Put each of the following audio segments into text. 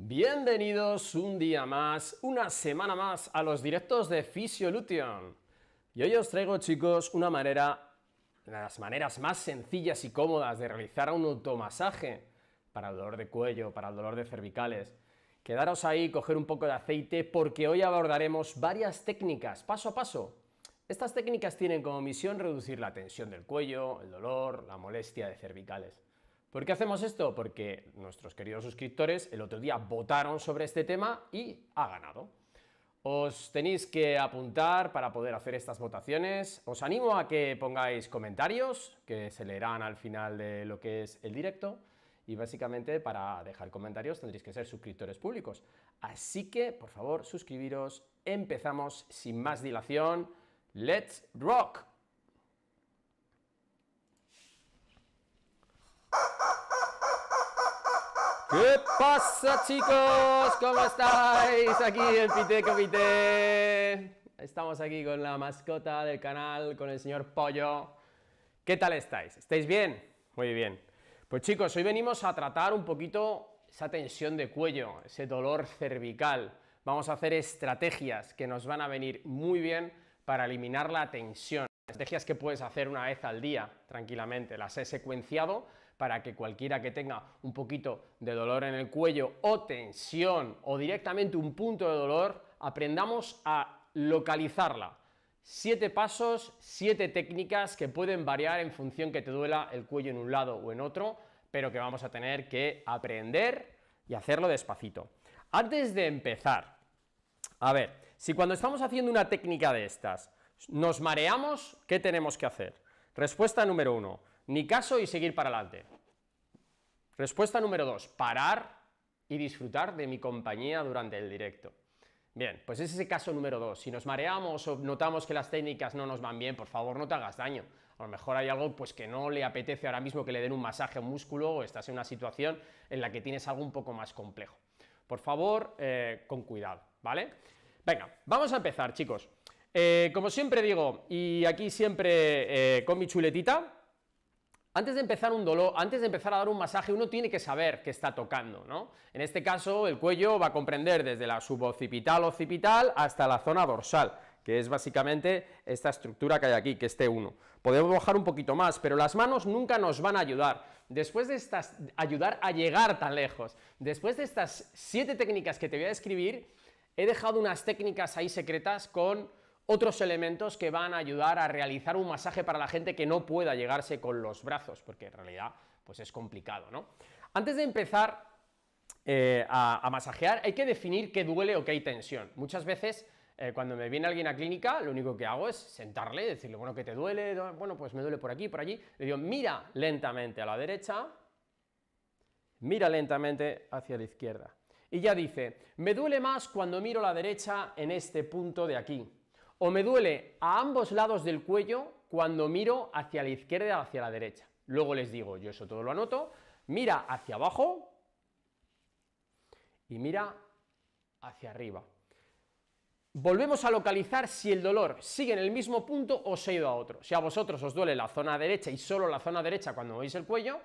Bienvenidos un día más, una semana más a los directos de Physiolution. Y hoy os traigo, chicos, una de las maneras más sencillas y cómodas de realizar un automasaje para el dolor de cuello, para el dolor de cervicales. Quedaros ahí, coger un poco de aceite, porque hoy abordaremos varias técnicas, paso a paso. Estas técnicas tienen como misión reducir la tensión del cuello, el dolor, la molestia de cervicales. ¿Por qué hacemos esto? Porque nuestros queridos suscriptores el otro día votaron sobre este tema y ha ganado. Os tenéis que apuntar para poder hacer estas votaciones. Os animo a que pongáis comentarios, que se leerán al final de lo que es el directo, y básicamente para dejar comentarios tendréis que ser suscriptores públicos. Así que, por favor, suscribiros. Empezamos sin más dilación. ¡Let's rock! ¿Qué pasa, chicos? ¿Cómo estáis? Aquí el Pite Comité. Estamos aquí con la mascota del canal, con el señor Pollo. ¿Qué tal estáis? ¿Estáis bien? Muy bien. Pues chicos, hoy venimos a tratar un poquito esa tensión de cuello, ese dolor cervical. Vamos a hacer estrategias que nos van a venir muy bien para eliminar la tensión. Estrategias que puedes hacer una vez al día, tranquilamente. Las he secuenciado para que cualquiera que tenga un poquito de dolor en el cuello o tensión o directamente un punto de dolor, aprendamos a localizarla. 7 pasos, 7 técnicas que pueden variar en función que te duela el cuello en un lado o en otro, pero que vamos a tener que aprender y hacerlo despacito. Antes de empezar, a ver, si cuando estamos haciendo una técnica de estas nos mareamos, ¿qué tenemos que hacer? Respuesta número 1, ni caso y seguir para adelante. Respuesta número 2, parar y disfrutar de mi compañía durante el directo. Bien, pues es ese caso número 2, si nos mareamos o notamos que las técnicas no nos van bien, por favor no te hagas daño, a lo mejor hay algo pues que no le apetece ahora mismo que le den un masaje a un músculo o estás en una situación en la que tienes algo un poco más complejo. Por favor, con cuidado, ¿vale? Venga, vamos a empezar, chicos. Como siempre digo, y aquí siempre con mi chuletita, antes de empezar a dar un masaje, uno tiene que saber qué está tocando, ¿no? En este caso, el cuello va a comprender desde la suboccipital o occipital hasta la zona dorsal, que es básicamente esta estructura que hay aquí, que es T1. Podemos bajar un poquito más, pero las manos nunca nos van a ayudar. Después de ayudar a llegar tan lejos, después de estas 7 técnicas que te voy a describir, he dejado unas técnicas ahí secretas con otros elementos que van a ayudar a realizar un masaje para la gente que no pueda llegarse con los brazos, porque en realidad pues es complicado, ¿no? Antes de empezar a masajear, hay que definir qué duele o qué hay tensión. Muchas veces, cuando me viene alguien a clínica, lo único que hago es sentarle, decirle, bueno, ¿qué te duele? Bueno, pues me duele por aquí, por allí. Le digo, mira lentamente a la derecha, mira lentamente hacia la izquierda. Y ya dice, me duele más cuando miro a la derecha en este punto de aquí, o me duele a ambos lados del cuello cuando miro hacia la izquierda o hacia la derecha. Luego les digo, yo eso todo lo anoto, mira hacia abajo y mira hacia arriba. Volvemos a localizar si el dolor sigue en el mismo punto o se ha ido a otro. Si a vosotros os duele la zona derecha y solo la zona derecha cuando veis el cuello,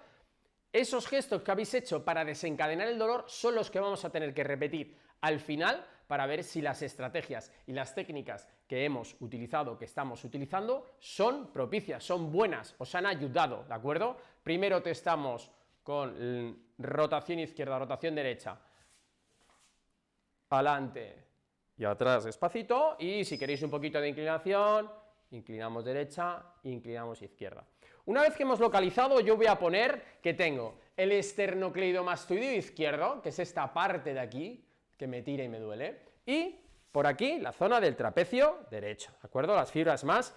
esos gestos que habéis hecho para desencadenar el dolor son los que vamos a tener que repetir al final para ver si las estrategias y las técnicas que hemos utilizado, que estamos utilizando, son propicias, son buenas, os han ayudado, ¿de acuerdo? Primero testamos con rotación izquierda, rotación derecha, adelante y atrás despacito, y si queréis un poquito de inclinación, inclinamos derecha, inclinamos izquierda. Una vez que hemos localizado, yo voy a poner que tengo el esternocleidomastoideo izquierdo, que es esta parte de aquí, que me tira y me duele, y por aquí la zona del trapecio derecho, ¿de acuerdo? Las fibras más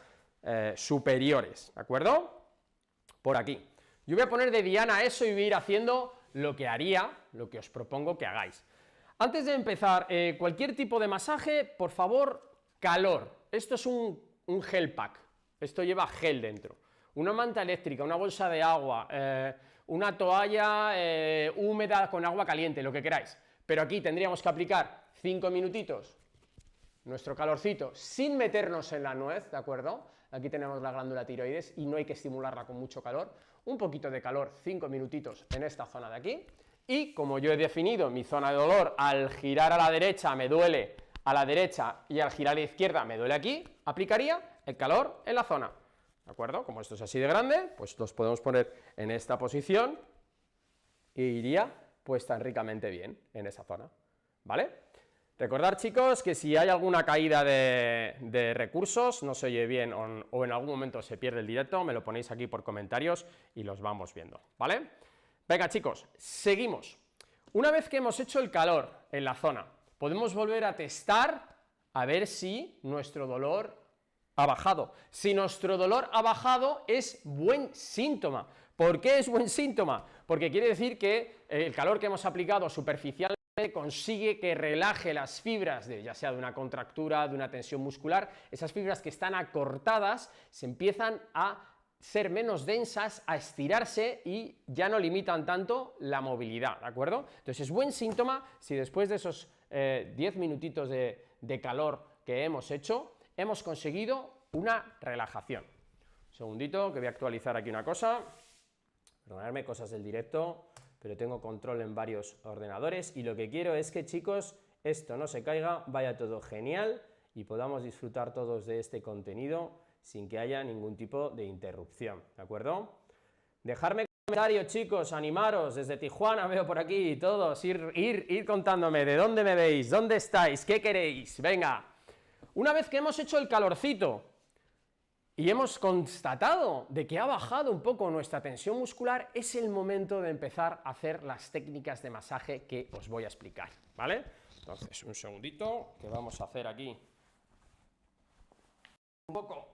superiores, ¿de acuerdo? Por aquí. Yo voy a poner de diana eso y voy a ir haciendo lo que haría, lo que os propongo que hagáis. Antes de empezar cualquier tipo de masaje, por favor, calor. Esto es un gel pack, esto lleva gel dentro, una manta eléctrica, una bolsa de agua, una toalla húmeda con agua caliente, lo que queráis, pero aquí tendríamos que aplicar 5 minutitos nuestro calorcito sin meternos en la nuez, ¿de acuerdo? Aquí tenemos la glándula tiroides y no hay que estimularla con mucho calor, un poquito de calor, 5 minutitos en esta zona de aquí, y como yo he definido mi zona de dolor, al girar a la derecha me duele a la derecha y al girar a la izquierda me duele aquí, aplicaría el calor en la zona, ¿de acuerdo? Como esto es así de grande, pues los podemos poner en esta posición y iría pues tan ricamente bien en esa zona, ¿vale? Recordad, chicos, que si hay alguna caída de recursos, no se oye bien o en algún momento se pierde el directo, me lo ponéis aquí por comentarios y los vamos viendo, ¿vale? Venga, chicos, seguimos. Una vez que hemos hecho el calor en la zona, podemos volver a testar a ver si nuestro dolor ha bajado. Si nuestro dolor ha bajado, es buen síntoma. ¿Por qué es buen síntoma? Porque quiere decir que el calor que hemos aplicado superficialmente consigue que relaje las fibras, ya sea de una contractura, de una tensión muscular, esas fibras que están acortadas se empiezan a ser menos densas, a estirarse y ya no limitan tanto la movilidad, ¿de acuerdo? Entonces es buen síntoma si después de esos 10 minutitos de calor que hemos hecho, hemos conseguido una relajación. Un segundito, que voy a actualizar aquí una cosa, perdonadme, cosas del directo, pero tengo control en varios ordenadores y lo que quiero es que, chicos, esto no se caiga, vaya todo genial y podamos disfrutar todos de este contenido sin que haya ningún tipo de interrupción, ¿de acuerdo? Dejarme comentarios, chicos, animaros, desde Tijuana veo por aquí, todos, ir contándome de dónde me veis, dónde estáis, qué queréis, venga. Una vez que hemos hecho el calorcito y hemos constatado de que ha bajado un poco nuestra tensión muscular, es el momento de empezar a hacer las técnicas de masaje que os voy a explicar, ¿vale? Entonces, un segundito, que vamos a hacer aquí un poco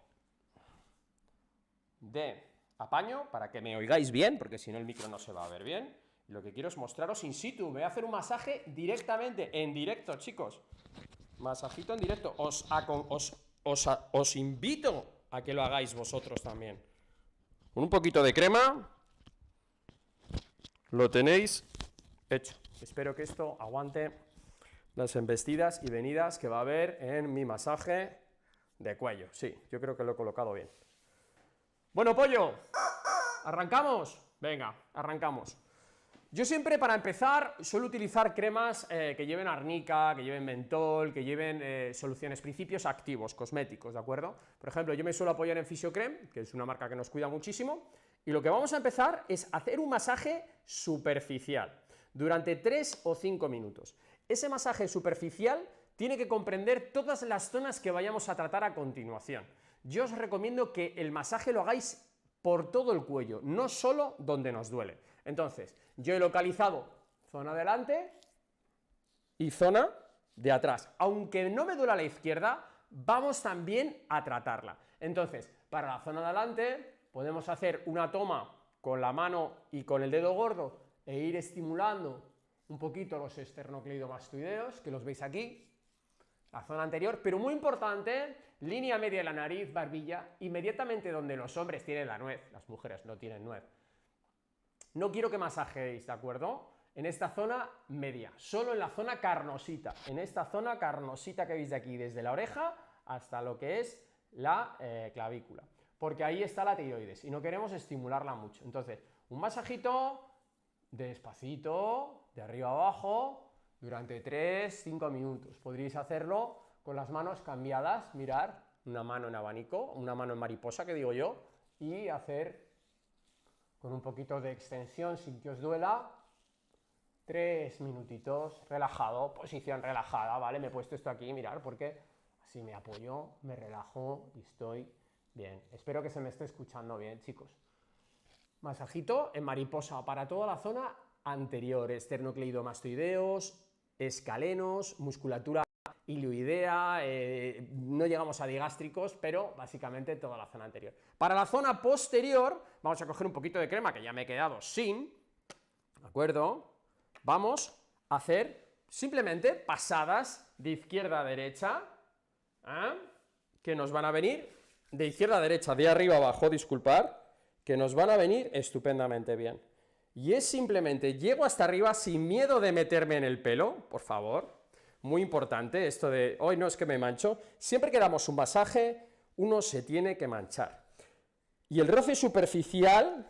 de apaño para que me oigáis bien, porque si no el micro no se va a ver bien. Lo que quiero es mostraros in situ, me voy a hacer un masaje directamente, en directo, chicos. Masajito en directo, os invito a que lo hagáis vosotros también. Con un poquito de crema, lo tenéis hecho. Espero que esto aguante las embestidas y venidas que va a haber en mi masaje de cuello. Sí, yo creo que lo he colocado bien. Bueno, pollo, ¿arrancamos? Venga, arrancamos. Yo siempre, para empezar, suelo utilizar cremas que lleven arnica, que lleven mentol, que lleven soluciones, principios activos, cosméticos, ¿de acuerdo? Por ejemplo, yo me suelo apoyar en Physiocrem, que es una marca que nos cuida muchísimo, y lo que vamos a empezar es hacer un masaje superficial, durante 3 o 5 minutos. Ese masaje superficial tiene que comprender todas las zonas que vayamos a tratar a continuación. Yo os recomiendo que el masaje lo hagáis por todo el cuello, no solo donde nos duele. Entonces, yo he localizado zona delante y zona de atrás. Aunque no me duela la izquierda, vamos también a tratarla. Entonces, para la zona de delante, podemos hacer una toma con la mano y con el dedo gordo e ir estimulando un poquito los esternocleidomastoideos, que los veis aquí, la zona anterior, pero muy importante, línea media de la nariz, barbilla, inmediatamente donde los hombres tienen la nuez, las mujeres no tienen nuez. No quiero que masajéis, ¿de acuerdo? En esta zona media, solo en la zona carnosita, en esta zona carnosita que veis de aquí, desde la oreja hasta lo que es la clavícula, porque ahí está la tiroides y no queremos estimularla mucho. Entonces, un masajito despacito, de arriba a abajo, durante 3-5 minutos. Podríais hacerlo con las manos cambiadas, mirar, una mano en abanico, una mano en mariposa, que digo yo, y hacer con un poquito de extensión sin que os duela, 3 minutitos, relajado, posición relajada, ¿vale? Me he puesto esto aquí, mirar, porque así me apoyo, me relajo y estoy bien. Espero que se me esté escuchando bien, chicos. Masajito en mariposa para toda la zona anterior, esternocleidomastoideos, escalenos, musculatura ilioidea, no llegamos a digástricos, pero básicamente toda la zona anterior. Para la zona posterior, vamos a coger un poquito de crema, que ya me he quedado sin, ¿de acuerdo? Vamos a hacer simplemente pasadas de izquierda a derecha, que nos van a venir, de izquierda a derecha, de arriba a abajo, disculpad, que nos van a venir estupendamente bien. Y es simplemente, llego hasta arriba sin miedo de meterme en el pelo, por favor. Muy importante esto de, hoy no es que me mancho. Siempre que damos un masaje, uno se tiene que manchar. Y el roce superficial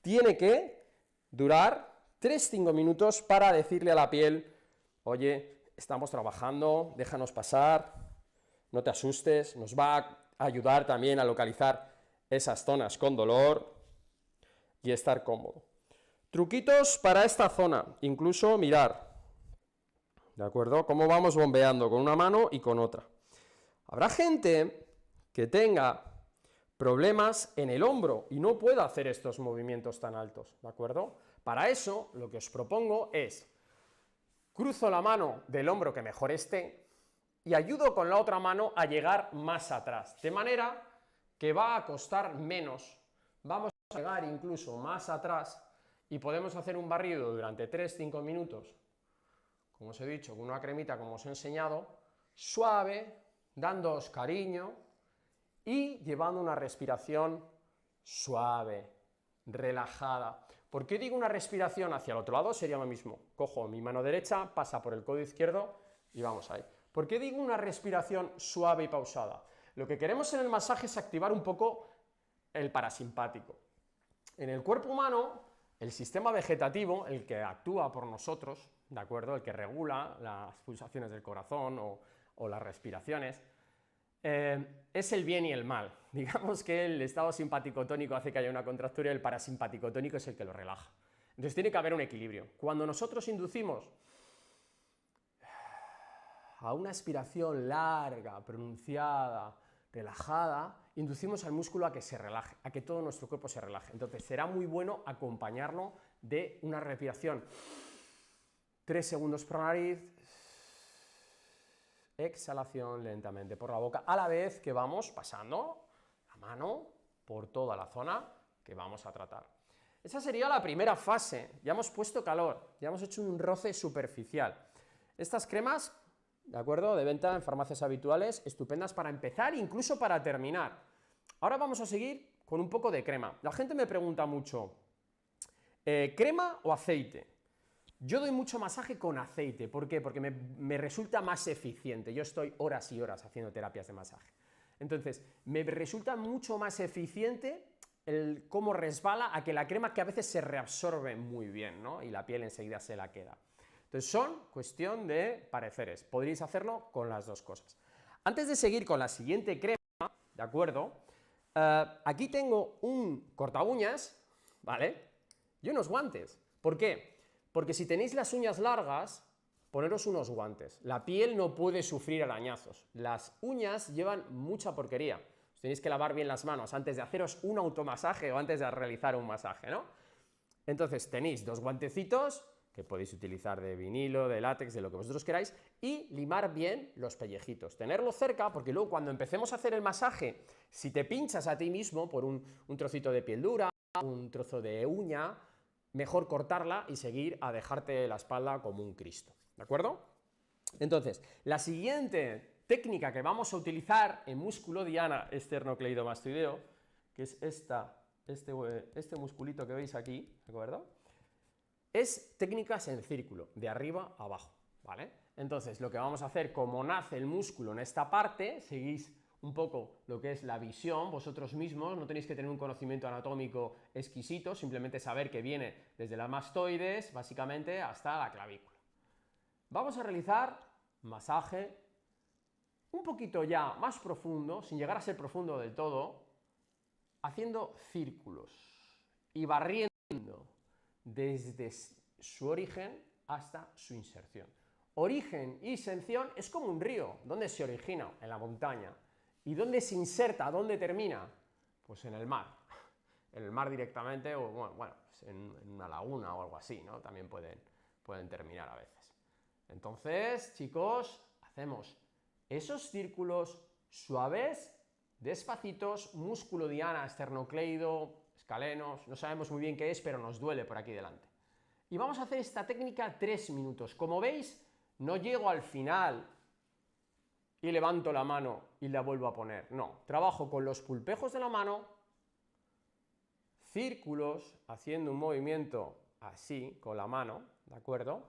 tiene que durar 3-5 minutos para decirle a la piel, oye, estamos trabajando, déjanos pasar, no te asustes, nos va a ayudar también a localizar esas zonas con dolor y estar cómodo. Truquitos para esta zona, incluso mirar, ¿de acuerdo? Cómo vamos bombeando con una mano y con otra. Habrá gente que tenga problemas en el hombro y no pueda hacer estos movimientos tan altos, ¿de acuerdo? Para eso, lo que os propongo es, cruzo la mano del hombro que mejor esté y ayudo con la otra mano a llegar más atrás, de manera que va a costar menos, vamos a llegar incluso más atrás y podemos hacer un barrido durante 3-5 minutos, como os he dicho, con una cremita como os he enseñado, suave, dándoos cariño y llevando una respiración suave, relajada. ¿Por qué digo una respiración hacia el otro lado? Sería lo mismo. Cojo mi mano derecha, pasa por el codo izquierdo y vamos ahí. ¿Por qué digo una respiración suave y pausada? Lo que queremos en el masaje es activar un poco el parasimpático. En el cuerpo humano, el sistema vegetativo, el que actúa por nosotros, ¿de acuerdo? El que regula las pulsaciones del corazón o las respiraciones, es el bien y el mal. Digamos que el estado simpático-tónico hace que haya una contractura y el parasimpático-tónico es el que lo relaja. Entonces tiene que haber un equilibrio. Cuando nosotros inducimos a una expiración larga, pronunciada, relajada, inducimos al músculo a que se relaje, a que todo nuestro cuerpo se relaje. Entonces será muy bueno acompañarlo de una respiración 3 segundos por nariz, exhalación lentamente por la boca, a la vez que vamos pasando la mano por toda la zona que vamos a tratar. Esa sería la primera fase. Ya hemos puesto calor, ya hemos hecho un roce superficial. Estas cremas, ¿de acuerdo?, de venta en farmacias habituales, estupendas para empezar, incluso para terminar. Ahora vamos a seguir con un poco de crema. La gente me pregunta mucho, ¿crema o aceite? Yo doy mucho masaje con aceite. ¿Por qué? Porque me resulta más eficiente. Yo estoy horas y horas haciendo terapias de masaje. Entonces, me resulta mucho más eficiente el cómo resbala a que la crema, que a veces se reabsorbe muy bien, ¿no? Y la piel enseguida se la queda. Entonces, son cuestión de pareceres. Podréis hacerlo con las dos cosas. Antes de seguir con la siguiente crema, ¿de acuerdo? Aquí tengo un corta uñas, ¿vale? Y unos guantes. ¿Por qué? Porque si tenéis las uñas largas, poneros unos guantes. La piel no puede sufrir arañazos. Las uñas llevan mucha porquería. Os tenéis que lavar bien las manos antes de haceros un automasaje o antes de realizar un masaje, ¿no? Entonces tenéis 2 guantecitos que podéis utilizar de vinilo, de látex, de lo que vosotros queráis, y limar bien los pellejitos. Tenerlo cerca, porque luego cuando empecemos a hacer el masaje, si te pinchas a ti mismo por un trocito de piel dura, un trozo de uña, mejor cortarla y seguir a dejarte la espalda como un Cristo, ¿de acuerdo? Entonces, la siguiente técnica que vamos a utilizar en músculo diana esternocleidomastoideo, que es este musculito que veis aquí, ¿de acuerdo? Es técnicas en círculo, de arriba a abajo, ¿vale? Entonces, lo que vamos a hacer, como nace el músculo en esta parte, seguís un poco lo que es la visión, vosotros mismos, no tenéis que tener un conocimiento anatómico exquisito, simplemente saber que viene desde la mastoides, básicamente, hasta la clavícula. Vamos a realizar masaje un poquito ya más profundo, sin llegar a ser profundo del todo, haciendo círculos y barriendo desde su origen hasta su inserción. Origen y inserción es como un río. ¿Dónde se origina? En la montaña. ¿Y dónde se inserta? ¿Dónde termina? Pues en el mar. En el mar directamente, o bueno, pues en una laguna o algo así, ¿no? También pueden terminar a veces. Entonces, chicos, hacemos esos círculos suaves, despacitos, músculo diana, esternocleido, escalenos, no sabemos muy bien qué es, pero nos duele por aquí delante. Y vamos a hacer esta técnica 3 minutos. Como veis, no llego al final y levanto la mano y la vuelvo a poner. No, trabajo con los pulpejos de la mano, círculos, haciendo un movimiento así, con la mano, ¿de acuerdo?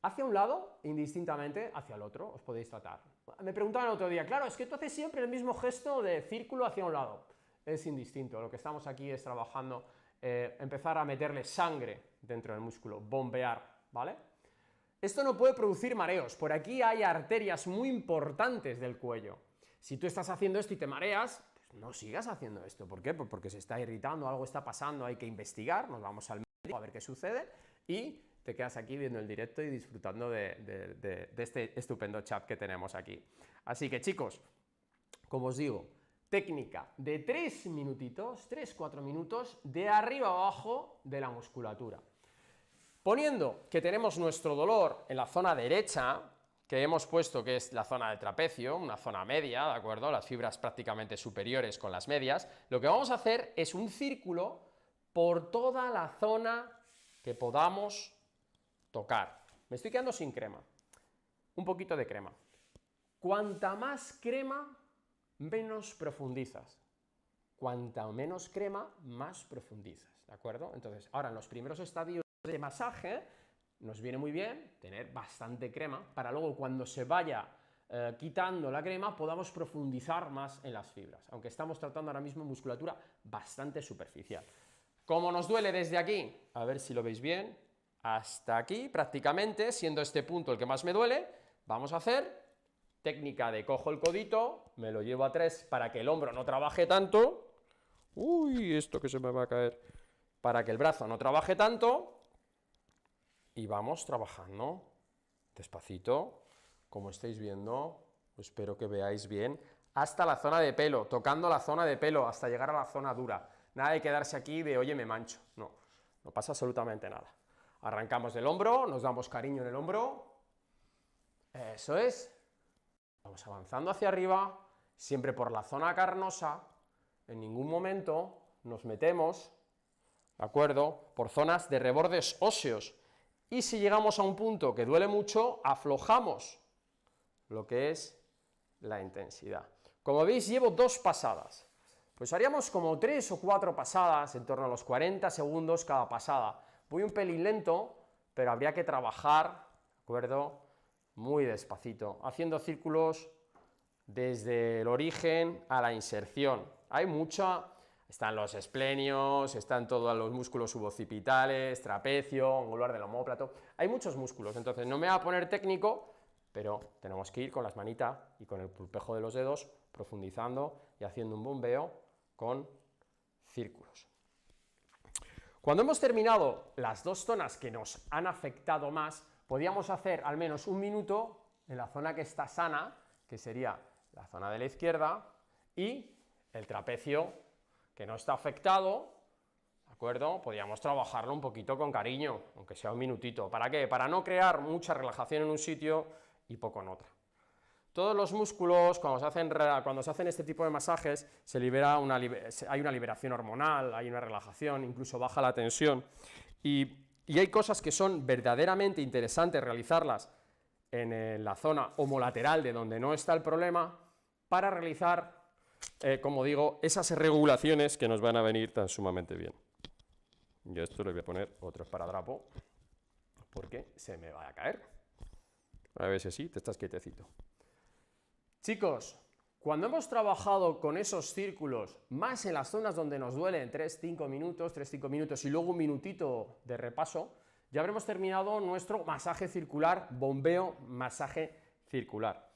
Hacia un lado, indistintamente, hacia el otro, os podéis tratar. Me preguntaban el otro día, claro, es que tú haces siempre el mismo gesto de círculo hacia un lado. Es indistinto, lo que estamos aquí es trabajando empezar a meterle sangre dentro del músculo, bombear, ¿vale? Esto no puede producir mareos, por aquí hay arterias muy importantes del cuello. Si tú estás haciendo esto y te mareas, pues no sigas haciendo esto. ¿Por qué? Pues porque se está irritando, algo está pasando, hay que investigar, nos vamos al médico a ver qué sucede y te quedas aquí viendo el directo y disfrutando de este estupendo chat que tenemos aquí. Así que chicos, como os digo, técnica de 3 minutitos, 3-4 minutos, de arriba abajo de la musculatura. Poniendo que tenemos nuestro dolor en la zona derecha, que hemos puesto que es la zona del trapecio, una zona media, ¿de acuerdo? Las fibras prácticamente superiores con las medias, lo que vamos a hacer es un círculo por toda la zona que podamos tocar. Me estoy quedando sin crema. Un poquito de crema. Cuanta más crema, menos profundizas. Cuanta menos crema, más profundizas, ¿de acuerdo? Entonces, ahora en los primeros estadios de masaje nos viene muy bien tener bastante crema para luego cuando se vaya quitando la crema podamos profundizar más en las fibras, aunque estamos tratando ahora mismo musculatura bastante superficial. ¿Cómo nos duele desde aquí? A ver si lo veis bien, hasta aquí prácticamente, siendo este punto el que más me duele, vamos a hacer técnica de cojo el codito, me lo llevo a 3 para que el hombro no trabaje tanto, uy, esto que se me va a caer, para que el brazo no trabaje tanto, y vamos trabajando despacito, como estáis viendo, espero que veáis bien, hasta la zona de pelo, tocando la zona de pelo, hasta llegar a la zona dura. Nada de quedarse aquí de, oye, me mancho. No, no pasa absolutamente nada. Arrancamos del hombro, nos damos cariño en el hombro. Eso es. Vamos avanzando hacia arriba, siempre por la zona carnosa. En ningún momento nos metemos, ¿de acuerdo?, por zonas de rebordes óseos. Y si llegamos a un punto que duele mucho, aflojamos lo que es la intensidad. Como veis, llevo 2 pasadas. Pues haríamos como 3 o 4 pasadas, en torno a los 40 segundos cada pasada. Voy un pelín lento, pero habría que trabajar, ¿de acuerdo?, muy despacito, haciendo círculos desde el origen a la inserción. Hay mucha... Están los esplenios, están todos los músculos suboccipitales, trapecio, angular del omóplato, hay muchos músculos, entonces no me voy a poner técnico, pero tenemos que ir con las manitas y con el pulpejo de los dedos profundizando y haciendo un bombeo con círculos. Cuando hemos terminado las 2 zonas que nos han afectado más, podríamos hacer al menos 1 minuto en la zona que está sana, que sería la zona de la izquierda, y el trapecio que no está afectado, ¿de acuerdo? Podríamos trabajarlo un poquito con cariño, aunque sea 1 minutito. ¿Para qué? Para no crear mucha relajación en un sitio y poco en otro. Todos los músculos, cuando se hacen este tipo de masajes, hay una liberación hormonal, hay una relajación, incluso baja la tensión. Y hay cosas que son verdaderamente interesantes realizarlas en la zona homolateral de donde no está el problema, para realizar como digo, esas regulaciones que nos van a venir tan sumamente bien. Yo esto le voy a poner otro esparadrapo, porque se me va a caer. A ver si así te estás quietecito. Chicos, cuando hemos trabajado con esos círculos, más en las zonas donde nos duelen 3-5 minutos y luego 1 minutito de repaso, ya habremos terminado nuestro masaje circular, bombeo, masaje circular.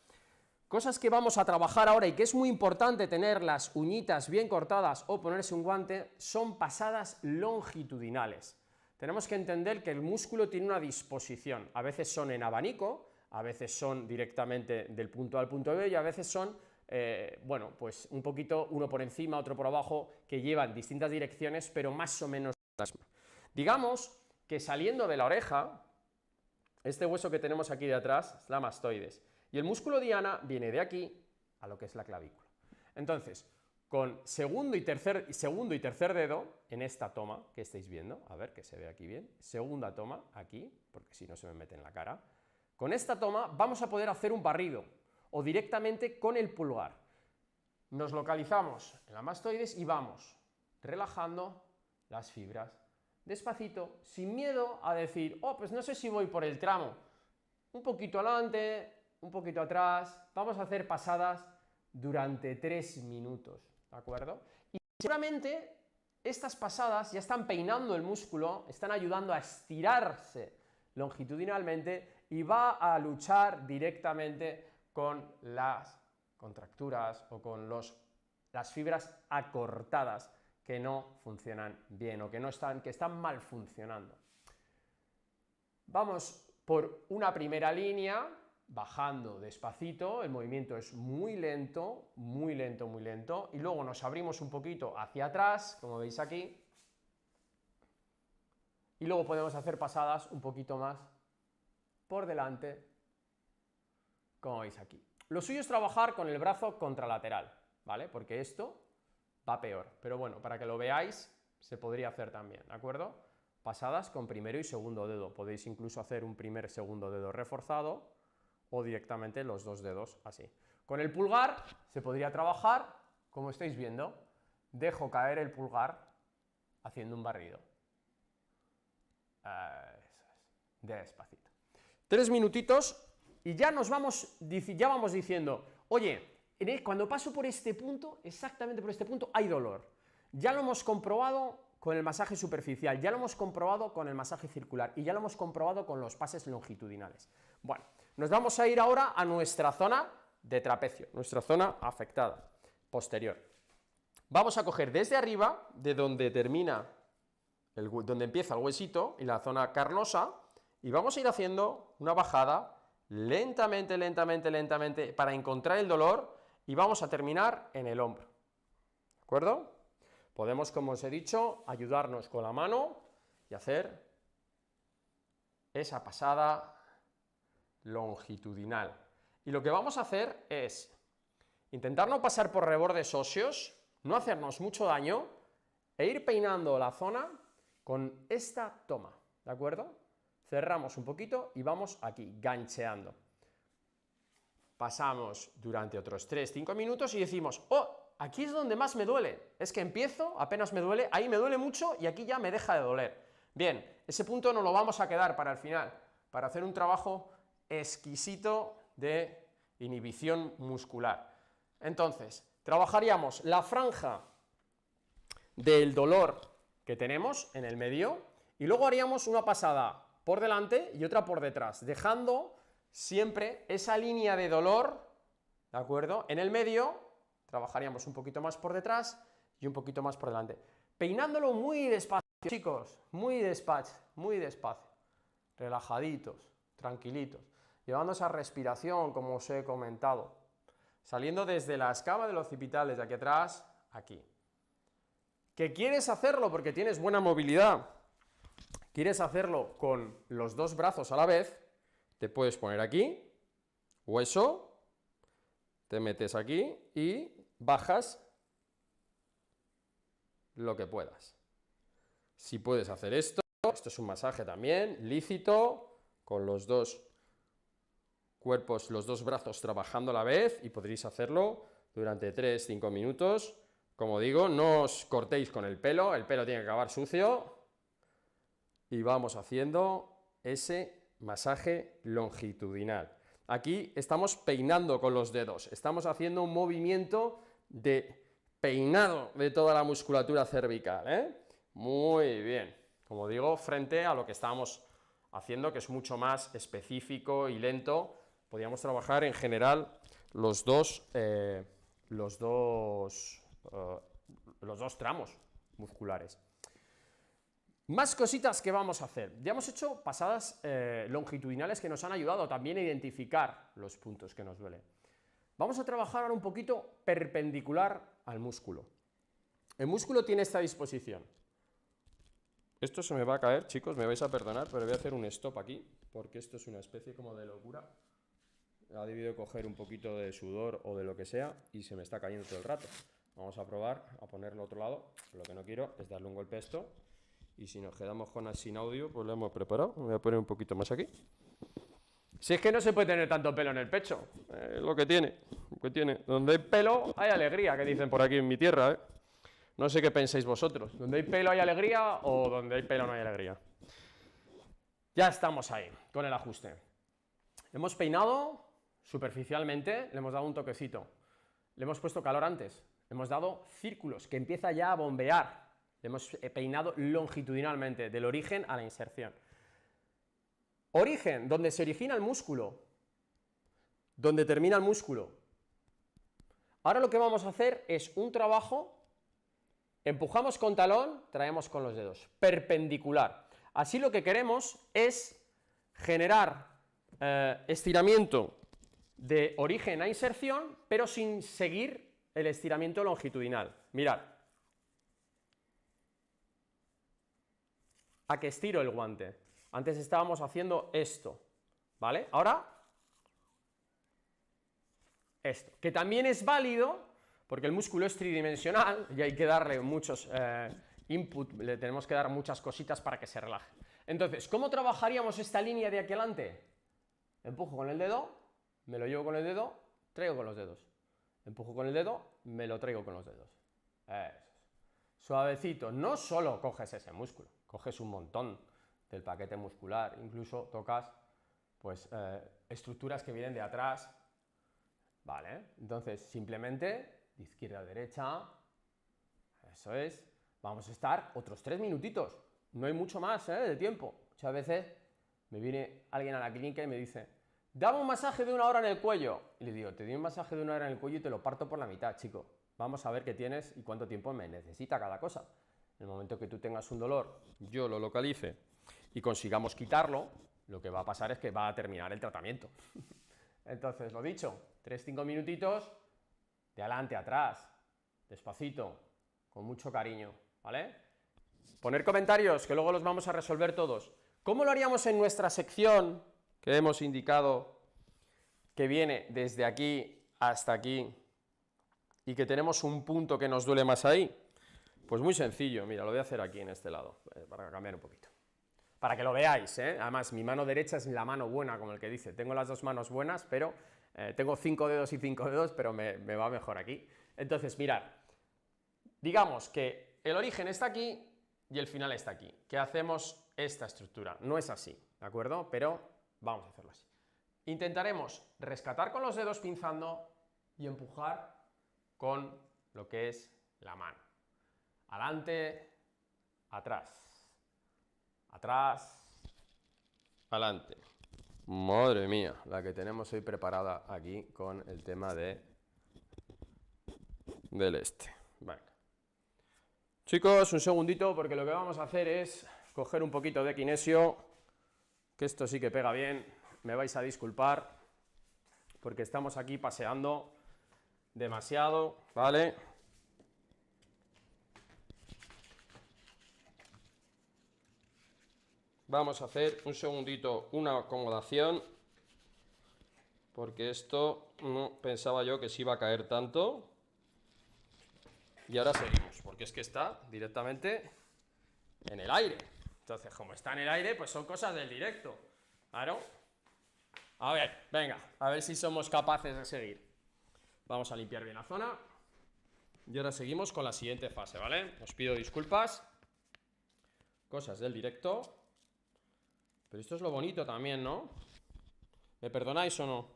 Cosas que vamos a trabajar ahora y que es muy importante tener las uñitas bien cortadas o ponerse un guante, son pasadas longitudinales. Tenemos que entender que el músculo tiene una disposición, a veces son en abanico, a veces son directamente del punto A al punto B y a veces son, bueno, pues un poquito uno por encima, otro por abajo, que llevan distintas direcciones, pero más o menos la misma. Digamos que saliendo de la oreja, este hueso que tenemos aquí de atrás es la mastoides. Y el músculo diana viene de aquí a lo que es la clavícula. Entonces, con segundo y tercer dedo, en esta toma que estáis viendo, a ver que se ve aquí bien, segunda toma, aquí, porque si no se me mete en la cara, con esta toma vamos a poder hacer un barrido, o directamente con el pulgar. Nos localizamos en la mastoides y vamos relajando las fibras, despacito, sin miedo a decir, oh, pues no sé si voy por el tramo, un poquito adelante, un poquito atrás, vamos a hacer pasadas durante 3 minutos, ¿de acuerdo? Y seguramente estas pasadas ya están peinando el músculo, están ayudando a estirarse longitudinalmente y va a luchar directamente con las contracturas o con las fibras acortadas que no funcionan bien o que están mal funcionando. Vamos por una primera línea, bajando despacito, el movimiento es muy lento, muy lento, muy lento, y luego nos abrimos un poquito hacia atrás, como veis aquí, y luego podemos hacer pasadas un poquito más por delante, como veis aquí. Lo suyo es trabajar con el brazo contralateral, ¿vale? Porque esto va peor, pero bueno, para que lo veáis, se podría hacer también, ¿de acuerdo? Pasadas con primero y segundo dedo, podéis incluso hacer un primer segundo dedo reforzado o directamente los dos dedos así. Con el pulgar se podría trabajar, como estáis viendo, dejo caer el pulgar haciendo un barrido. Eso es, despacito. 3 minutitos y ya vamos diciendo, oye, cuando paso por este punto, exactamente por este punto, hay dolor. Ya lo hemos comprobado con el masaje superficial, ya lo hemos comprobado con el masaje circular y ya lo hemos comprobado con los pases longitudinales. Bueno, nos vamos a ir ahora a nuestra zona de trapecio, nuestra zona afectada, posterior. Vamos a coger desde arriba, de donde donde empieza el huesito y la zona carnosa, y vamos a ir haciendo una bajada lentamente, lentamente, lentamente, para encontrar el dolor, y vamos a terminar en el hombro, ¿de acuerdo? Podemos, como os he dicho, ayudarnos con la mano y hacer esa pasada longitudinal. Y lo que vamos a hacer es intentar no pasar por rebordes óseos, no hacernos mucho daño e ir peinando la zona con esta toma, ¿de acuerdo? Cerramos un poquito y vamos aquí, gancheando. Pasamos durante otros 3-5 minutos y decimos, oh, aquí es donde más me duele. Es que empiezo, apenas me duele, ahí me duele mucho y aquí ya me deja de doler. Bien, ese punto nos lo vamos a quedar para el final, para hacer un trabajo exquisito de inhibición muscular. Entonces, trabajaríamos la franja del dolor que tenemos en el medio y luego haríamos una pasada por delante y otra por detrás, dejando siempre esa línea de dolor, ¿de acuerdo? En el medio trabajaríamos un poquito más por detrás y un poquito más por delante, peinándolo muy despacio, chicos, muy despacio, relajaditos, tranquilitos, llevando esa respiración como os he comentado, saliendo desde la escama del occipital, desde aquí atrás, aquí. ¿Que quieres hacerlo porque tienes buena movilidad? ¿Quieres hacerlo con los dos brazos a la vez? Te puedes poner aquí, hueso, te metes aquí y bajas lo que puedas. Si puedes hacer esto es un masaje también lícito, con los dos cuerpos, los dos brazos trabajando a la vez, y podréis hacerlo durante 3-5 minutos. Como digo, no os cortéis con el pelo tiene que acabar sucio, y vamos haciendo ese masaje longitudinal. Aquí estamos peinando con los dedos, estamos haciendo un movimiento de peinado de toda la musculatura cervical, ¿eh? Muy bien, como digo, frente a lo que estábamos haciendo, que es mucho más específico y lento. Podríamos trabajar en general los dos tramos musculares. Más cositas que vamos a hacer. Ya hemos hecho pasadas longitudinales que nos han ayudado también a identificar los puntos que nos duelen. Vamos a trabajar ahora un poquito perpendicular al músculo. El músculo tiene esta disposición. Esto se me va a caer, chicos, me vais a perdonar, pero voy a hacer un stop aquí, porque esto es una especie como de locura. Ha debido coger un poquito de sudor o de lo que sea y se me está cayendo todo el rato. Vamos a probar a ponerlo al otro lado. Lo que no quiero es darle un golpe a esto. Y si nos quedamos sin audio, pues lo hemos preparado. Voy a poner un poquito más aquí. Si es que no se puede tener tanto pelo en el pecho, lo que tiene. Donde hay pelo hay alegría, que dicen por aquí en mi tierra, ¿eh? No sé qué pensáis vosotros. ¿Donde hay pelo hay alegría o donde hay pelo no hay alegría? Ya estamos ahí, con el ajuste. Hemos peinado superficialmente, le hemos dado un toquecito. Le hemos puesto calor antes. Hemos dado círculos, que empieza ya a bombear Le hemos peinado longitudinalmente, del origen a la inserción. Origen, donde se origina el músculo, donde termina el músculo. Ahora lo que vamos a hacer es un trabajo, empujamos con talón, traemos con los dedos, perpendicular. Así lo que queremos es generar estiramiento de origen a inserción, pero sin seguir el estiramiento longitudinal. Mirad. A que estiro el guante. Antes estábamos haciendo esto, ¿vale? Ahora, esto, que también es válido, porque el músculo es tridimensional y hay que darle muchos input, le tenemos que dar muchas cositas para que se relaje. Entonces, ¿cómo trabajaríamos esta línea de aquí adelante? Empujo con el dedo, me lo llevo con el dedo, traigo con los dedos. Empujo con el dedo, me lo traigo con los dedos. Eso es. Suavecito, no solo coges ese músculo, coges un montón del paquete muscular, incluso tocas pues estructuras que vienen de atrás, ¿vale? Entonces, simplemente, de izquierda a derecha, eso es, vamos a estar otros 3 minutitos, no hay mucho más de tiempo. Muchas veces me viene alguien a la clínica y me dice, dame un masaje de 1 hora en el cuello, y le digo, te doy un masaje de 1 hora en el cuello y te lo parto por la mitad, chico, vamos a ver qué tienes y cuánto tiempo me necesita cada cosa. En el momento que tú tengas un dolor, yo lo localice y consigamos quitarlo, lo que va a pasar es que va a terminar el tratamiento. Entonces, lo dicho, 3-5 minutitos, de adelante a atrás, despacito, con mucho cariño, ¿vale? Poner comentarios, que luego los vamos a resolver todos. ¿Cómo lo haríamos en nuestra sección que hemos indicado que viene desde aquí hasta aquí y que tenemos un punto que nos duele más ahí? Pues muy sencillo, mira, lo voy a hacer aquí en este lado, para cambiar un poquito. Para que lo veáis, ¿eh? Además, mi mano derecha es la mano buena, como el que dice. Tengo las 2 manos buenas, pero tengo 5 dedos y 5 dedos, pero me va mejor aquí. Entonces, mirad, digamos que el origen está aquí y el final está aquí. ¿Qué hacemos esta estructura? No es así, ¿de acuerdo? Pero vamos a hacerlo así. Intentaremos rescatar con los dedos pinzando y empujar con lo que es la mano. Adelante, atrás. Atrás, adelante. Madre mía, la que tenemos hoy preparada aquí con el tema del este. Venga. Chicos, un segundito, porque lo que vamos a hacer es coger un poquito de kinesio, que esto sí que pega bien, me vais a disculpar, porque estamos aquí paseando demasiado, ¿vale? Vamos a hacer un segundito una acomodación, porque esto no pensaba yo que se iba a caer tanto. Y ahora seguimos, porque es que está directamente en el aire. Entonces, como está en el aire, pues son cosas del directo. Claro. A ver, venga, a ver si somos capaces de seguir. Vamos a limpiar bien la zona. Y ahora seguimos con la siguiente fase, ¿vale? Os pido disculpas. Cosas del directo. Pero esto es lo bonito también, ¿no? ¿Me perdonáis o no?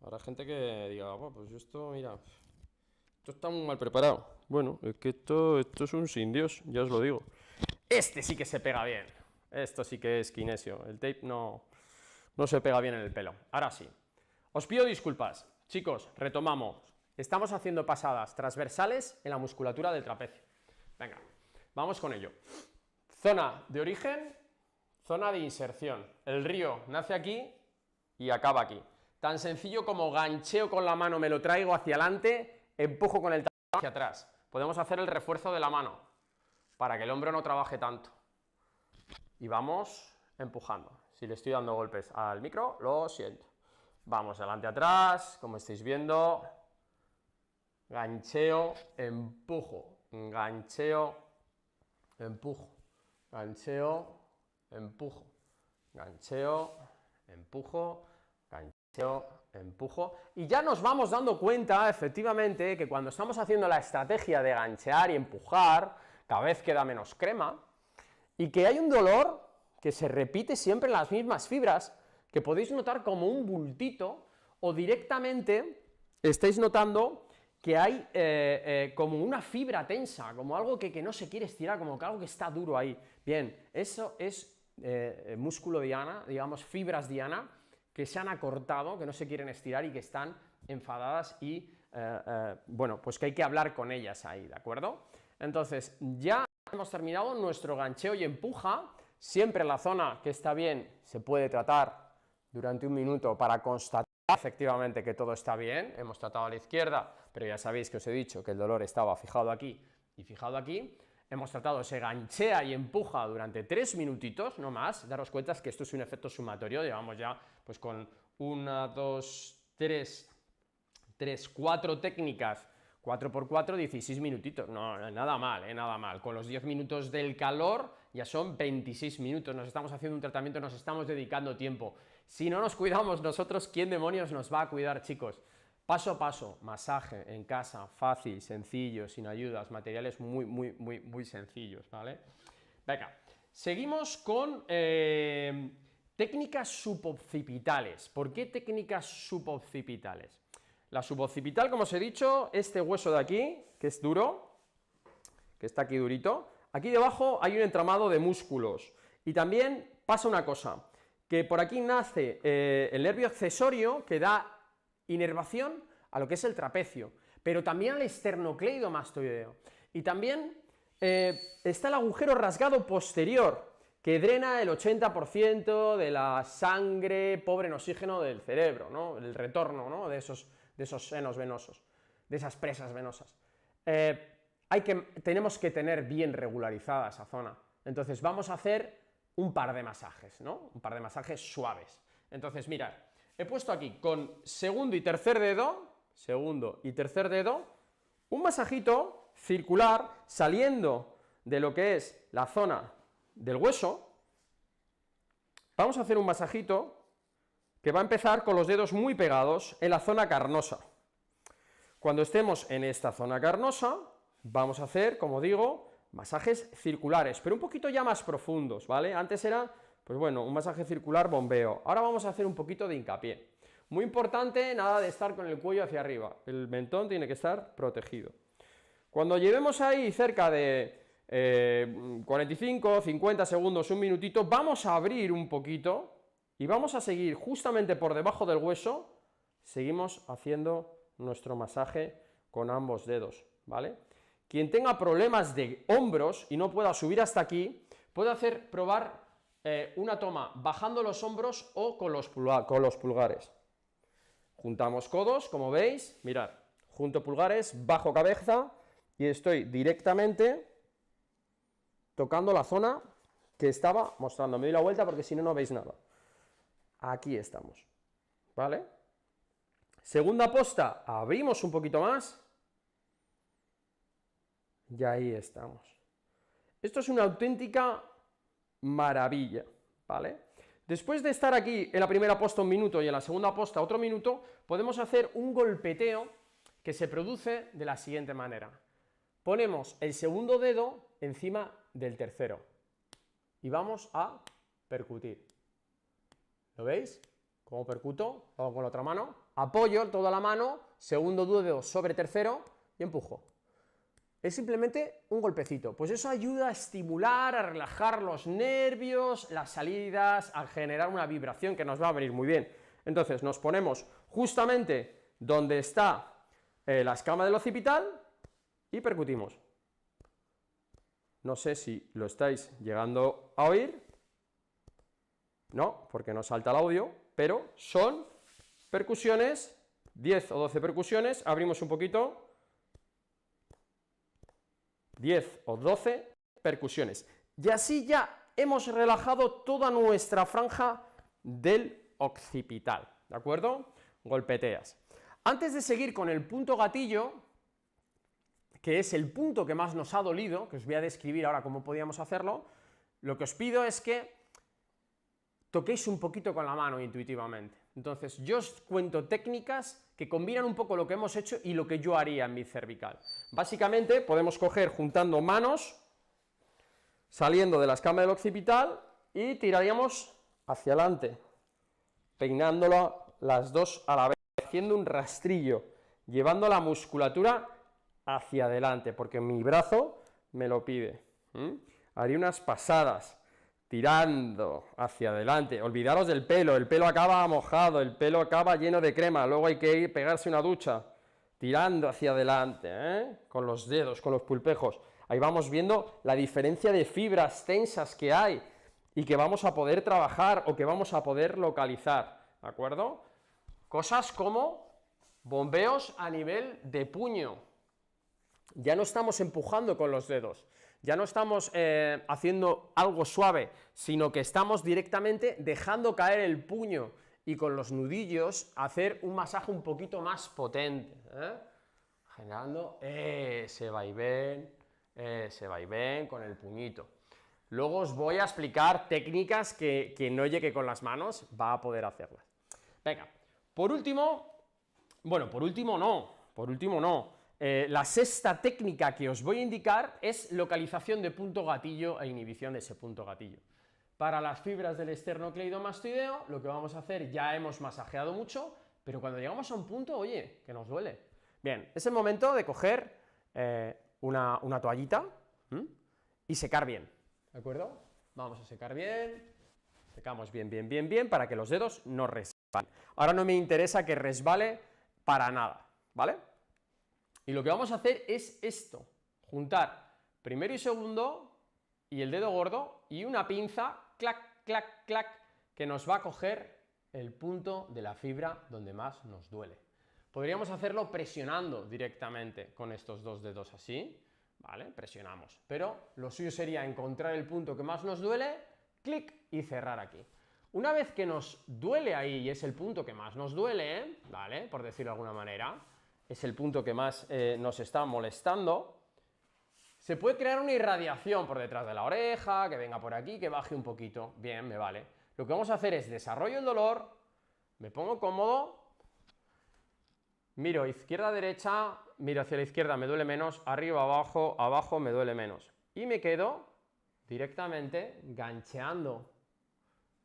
Habrá gente que diga, bueno, pues esto, mira, esto está muy mal preparado. Bueno, es que esto es un sin Dios, ya os lo digo. Este sí que se pega bien. Esto sí que es kinesio. El tape no se pega bien en el pelo. Ahora sí. Os pido disculpas. Chicos, retomamos. Estamos haciendo pasadas transversales en la musculatura del trapecio. Venga, vamos con ello. Zona de origen, zona de inserción. El río nace aquí y acaba aquí. Tan sencillo como gancheo con la mano, me lo traigo hacia adelante, empujo con el talón hacia atrás. Podemos hacer el refuerzo de la mano para que el hombro no trabaje tanto. Y vamos empujando. Si le estoy dando golpes al micro, lo siento. Vamos adelante, atrás, como estáis viendo. Gancheo, empujo. Gancheo, empujo. Gancheo, empujo. Gancheo, empujo. Gancheo, empujo. Y ya nos vamos dando cuenta, efectivamente, que cuando estamos haciendo la estrategia de ganchear y empujar, cada vez queda menos crema, y que hay un dolor que se repite siempre en las mismas fibras, que podéis notar como un bultito, o directamente estáis notando que hay como una fibra tensa, como algo que no se quiere estirar, como que algo que está duro ahí. Bien, eso es músculo diana, digamos, fibras diana, que se han acortado, que no se quieren estirar y que están enfadadas y, bueno, pues que hay que hablar con ellas ahí, ¿de acuerdo? Entonces, ya hemos terminado nuestro gancheo y empuja. Siempre la zona que está bien se puede tratar durante un minuto para constatar efectivamente que todo está bien. Hemos tratado a la izquierda, pero ya sabéis que os he dicho que el dolor estaba fijado aquí y fijado aquí. Hemos tratado, se ganchea y empuja durante 3 minutitos, no más. Daros cuenta que esto es un efecto sumatorio, llevamos ya pues con 1, 2, 3, 4 técnicas, 4×4, 16 minutitos, no, nada mal, nada mal. Con los 10 minutos del calor ya son 26 minutos, nos estamos haciendo un tratamiento, nos estamos dedicando tiempo. Si no nos cuidamos nosotros, ¿quién demonios nos va a cuidar, chicos? Paso a paso, masaje en casa, fácil, sencillo, sin ayudas, materiales muy sencillos, ¿vale? Venga, seguimos con técnicas suboccipitales. ¿Por qué técnicas suboccipitales? La suboccipital, como os he dicho, este hueso de aquí, que es duro, que está aquí durito, aquí debajo hay un entramado de músculos. Y también pasa una cosa, que por aquí nace el nervio accesorio que da inervación a lo que es el trapecio, pero también al esternocleidomastoideo. Y también está el agujero rasgado posterior, que drena el 80% de la sangre pobre en oxígeno del cerebro, ¿no? El retorno, ¿no? de esos senos venosos, de esas presas venosas. Tenemos que tener bien regularizada esa zona. Entonces vamos a hacer un par de masajes, ¿no? Un par de masajes suaves. Entonces, mirad, he puesto aquí con segundo y tercer dedo, un masajito circular saliendo de lo que es la zona del hueso. Vamos a hacer un masajito que va a empezar con los dedos muy pegados en la zona carnosa. Cuando estemos en esta zona carnosa, vamos a hacer, como digo, masajes circulares, pero un poquito ya más profundos, ¿vale? Antes era, pues bueno, un masaje circular bombeo. Ahora vamos a hacer un poquito de hincapié. Muy importante, nada de estar con el cuello hacia arriba. El mentón tiene que estar protegido. Cuando llevemos ahí cerca de 45, 50 segundos, un minutito, vamos a abrir un poquito y vamos a seguir justamente por debajo del hueso, seguimos haciendo nuestro masaje con ambos dedos, ¿vale? Quien tenga problemas de hombros y no pueda subir hasta aquí, puede probar una toma bajando los hombros o con los pulgares. Juntamos codos, como veis, mirad, junto pulgares, bajo cabeza y estoy directamente tocando la zona que estaba mostrando. Me doy la vuelta porque si no, no veis nada. Aquí estamos, ¿vale? Segunda posta, abrimos un poquito más y ahí estamos. Esto es una auténtica maravilla, ¿vale? Después de estar aquí en la primera posta un minuto y en la segunda posta otro minuto, podemos hacer un golpeteo que se produce de la siguiente manera. Ponemos el segundo dedo encima del tercero y vamos a percutir. ¿Lo veis? ¿Cómo percuto? Hago con la otra mano, apoyo toda la mano, segundo dedo sobre tercero y empujo. Es simplemente un golpecito, pues eso ayuda a estimular, a relajar los nervios, las salidas, a generar una vibración que nos va a venir muy bien. Entonces nos ponemos justamente donde está la escama del occipital y percutimos. No sé si lo estáis llegando a oír. No, porque no salta el audio, pero son percusiones, 10 o 12 percusiones, abrimos un poquito, 10 o 12 percusiones. Y así ya hemos relajado toda nuestra franja del occipital, ¿de acuerdo? Golpeteas. Antes de seguir con el punto gatillo, que es el punto que más nos ha dolido, que os voy a describir ahora cómo podíamos hacerlo, lo que os pido es que toquéis un poquito con la mano intuitivamente. Entonces, yo os cuento técnicas que combinan un poco lo que hemos hecho y lo que yo haría en mi cervical. Básicamente, podemos coger juntando manos, saliendo de la escama del occipital y tiraríamos hacia adelante, peinándolo las dos a la vez, haciendo un rastrillo. llevando la musculatura hacia adelante, porque mi brazo me lo pide. Haré unas pasadas, tirando hacia adelante. Olvidaros del pelo, el pelo acaba mojado, el pelo acaba lleno de crema, luego hay que ir pegarse una ducha, tirando hacia adelante, con los dedos, con los pulpejos. Ahí vamos viendo la diferencia de fibras tensas que hay y que vamos a poder trabajar o que vamos a poder localizar, ¿de acuerdo? Cosas como bombeos a nivel de puño. Ya no estamos empujando con los dedos, ya no estamos haciendo algo suave, sino que estamos directamente dejando caer el puño y con los nudillos hacer un masaje un poquito más potente, generando ese vaivén con el puñito. Luego os voy a explicar técnicas que no llegue con las manos va a poder hacerlas. Venga, por último no. La sexta técnica que os voy a indicar es localización de punto gatillo e inhibición de ese punto gatillo. Para las fibras del esternocleidomastoideo, lo que vamos a hacer, ya hemos masajeado mucho, pero cuando llegamos a un punto, oye, que nos duele. Bien, es el momento de coger una toallita y secar bien, ¿de acuerdo? Vamos a secar bien, secamos bien, para que los dedos no resbalen. Ahora no me interesa que resbale para nada, ¿vale? Y lo que vamos a hacer es esto, juntar primero y segundo y el dedo gordo y una pinza, clac, clac, clac, que nos va a coger el punto de la fibra donde más nos duele. Podríamos hacerlo presionando directamente con estos dos dedos así, ¿vale? Presionamos, pero lo suyo sería encontrar el punto que más nos duele, clic y cerrar aquí. Una vez que nos duele ahí y es el punto que más nos duele, ¿vale? Por decirlo de alguna manera, es el punto que más nos está molestando, se puede crear una irradiación por detrás de la oreja, que venga por aquí, que baje un poquito, bien, me vale. Lo que vamos a hacer es desarrollo el dolor, me pongo cómodo, miro izquierda, derecha, miro hacia la izquierda, me duele menos, arriba, abajo, abajo, me duele menos. Y me quedo directamente gancheando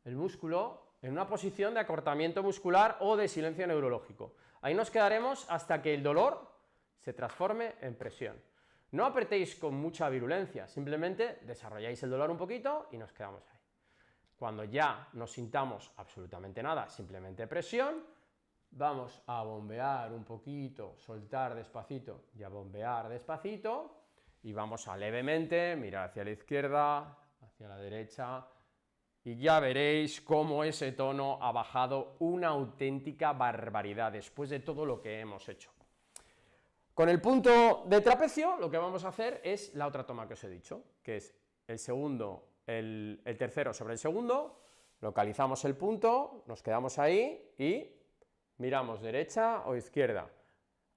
el músculo en una posición de acortamiento muscular o de silencio neurológico. Ahí nos quedaremos hasta que el dolor se transforme en presión. No apretéis con mucha virulencia, simplemente desarrolláis el dolor un poquito y nos quedamos ahí. Cuando ya no sintamos absolutamente nada, simplemente presión, vamos a bombear un poquito, soltar despacito y a bombear despacito y vamos a levemente mirar hacia la izquierda, hacia la derecha, y ya veréis cómo ese tono ha bajado una auténtica barbaridad después de todo lo que hemos hecho. Con el punto de trapecio lo que vamos a hacer es la otra toma que os he dicho, que es el tercero sobre el segundo, localizamos el punto, nos quedamos ahí y miramos derecha o izquierda.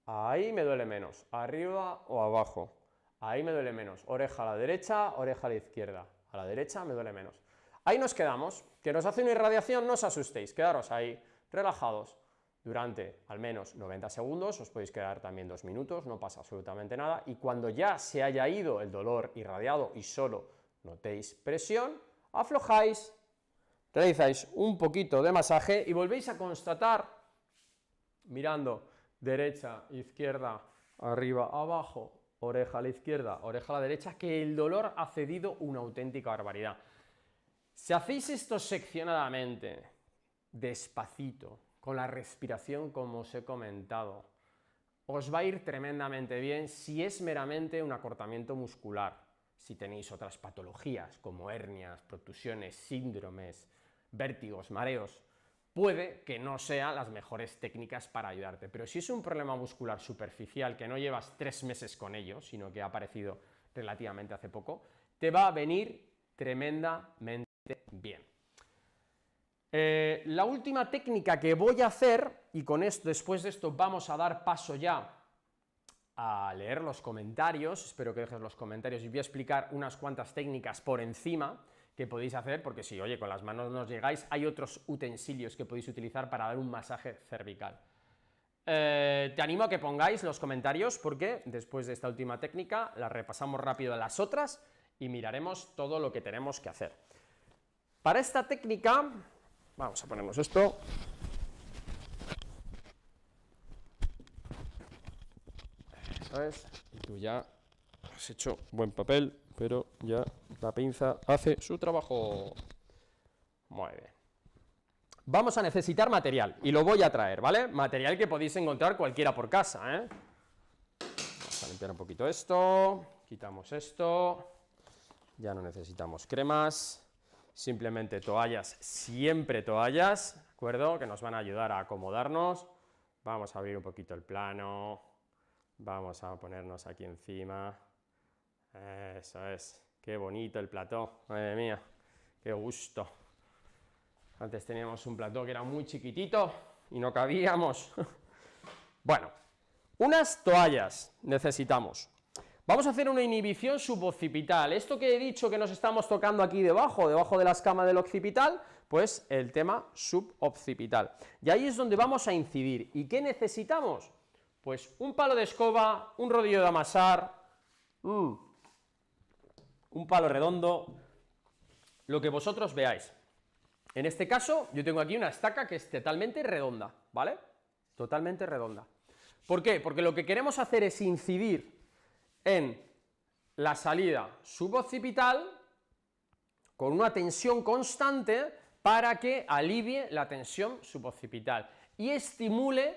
Ahí me duele menos, arriba o abajo. Ahí me duele menos, oreja a la derecha, oreja a la izquierda. A la derecha me duele menos. Ahí nos quedamos, que nos hace una irradiación, no os asustéis, quedaros ahí, relajados, durante al menos 90 segundos, os podéis quedar también 2 minutos, no pasa absolutamente nada, y cuando ya se haya ido el dolor irradiado y solo notéis presión, aflojáis, realizáis un poquito de masaje y volvéis a constatar, mirando derecha, izquierda, arriba, abajo, oreja a la izquierda, oreja a la derecha, que el dolor ha cedido una auténtica barbaridad. Si hacéis esto seccionadamente, despacito, con la respiración como os he comentado, os va a ir tremendamente bien si es meramente un acortamiento muscular. Si tenéis otras patologías como hernias, protusiones, síndromes, vértigos, mareos, puede que no sean las mejores técnicas para ayudarte, pero si es un problema muscular superficial que no llevas 3 meses con ello, sino que ha aparecido relativamente hace poco, te va a venir tremendamente bien. La última técnica que voy a hacer, y con esto, después de esto vamos a dar paso ya a leer los comentarios, espero que dejes los comentarios y voy a explicar unas cuantas técnicas por encima que podéis hacer, porque si, oye, con las manos no os llegáis, hay otros utensilios que podéis utilizar para dar un masaje cervical. Te animo a que pongáis los comentarios porque después de esta última técnica la repasamos rápido a las otras y miraremos todo lo que tenemos que hacer. Para esta técnica, vamos a ponernos esto. ¿sabes? Y tú ya has hecho buen papel, pero ya la pinza hace su trabajo. Muy bien. Vamos a necesitar material, y lo voy a traer, ¿vale? Material que podéis encontrar cualquiera por casa, ¿eh? Vamos a limpiar un poquito esto, quitamos esto, ya no necesitamos cremas, simplemente toallas, siempre toallas, ¿de acuerdo? Que nos van a ayudar a acomodarnos. Vamos a abrir un poquito el plano, vamos a ponernos aquí encima, eso es, qué bonito el plató, madre mía, qué gusto. Antes teníamos un plató que era muy chiquitito y no cabíamos. Bueno, unas toallas necesitamos. Vamos a hacer una inhibición suboccipital. Esto que he dicho que nos estamos tocando aquí debajo de la escama del occipital, pues el tema suboccipital. Y ahí es donde vamos a incidir. ¿Y qué necesitamos? Pues un palo de escoba, un rodillo de amasar, un palo redondo, lo que vosotros veáis. En este caso, yo tengo aquí una estaca que es totalmente redonda, ¿vale? Totalmente redonda. ¿Por qué? Porque lo que queremos hacer es incidir en la salida suboccipital con una tensión constante para que alivie la tensión suboccipital y estimule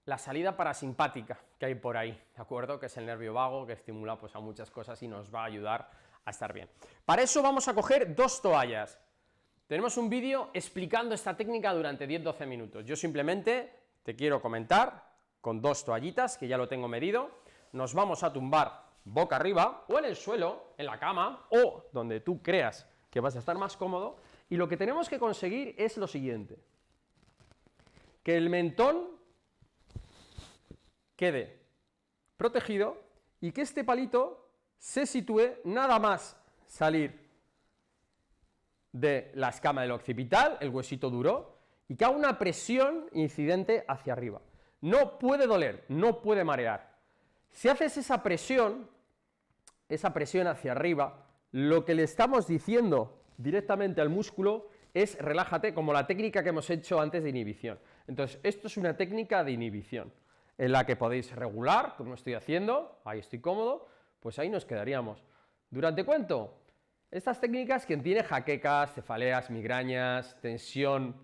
la salida parasimpática que hay por ahí, ¿de acuerdo? Que es el nervio vago que estimula pues, a muchas cosas y nos va a ayudar a estar bien. Para eso vamos a coger dos toallas. Tenemos un vídeo explicando esta técnica durante 10-12 minutos. Yo simplemente te quiero comentar con dos toallitas, que ya lo tengo medido. Nos vamos a tumbar boca arriba, o en el suelo, en la cama, o donde tú creas que vas a estar más cómodo, y lo que tenemos que conseguir es lo siguiente: que el mentón quede protegido y que este palito se sitúe nada más salir de la escama del occipital, el huesito duro, y que haga una presión incidente hacia arriba. No puede doler, no puede marear. Si haces esa presión hacia arriba, lo que le estamos diciendo directamente al músculo es relájate, como la técnica que hemos hecho antes de inhibición. Entonces, esto es una técnica de inhibición, en la que podéis regular, como estoy haciendo, ahí estoy cómodo, pues ahí nos quedaríamos. ¿Durante cuánto? Estas técnicas, quien tiene jaquecas, cefaleas, migrañas, tensión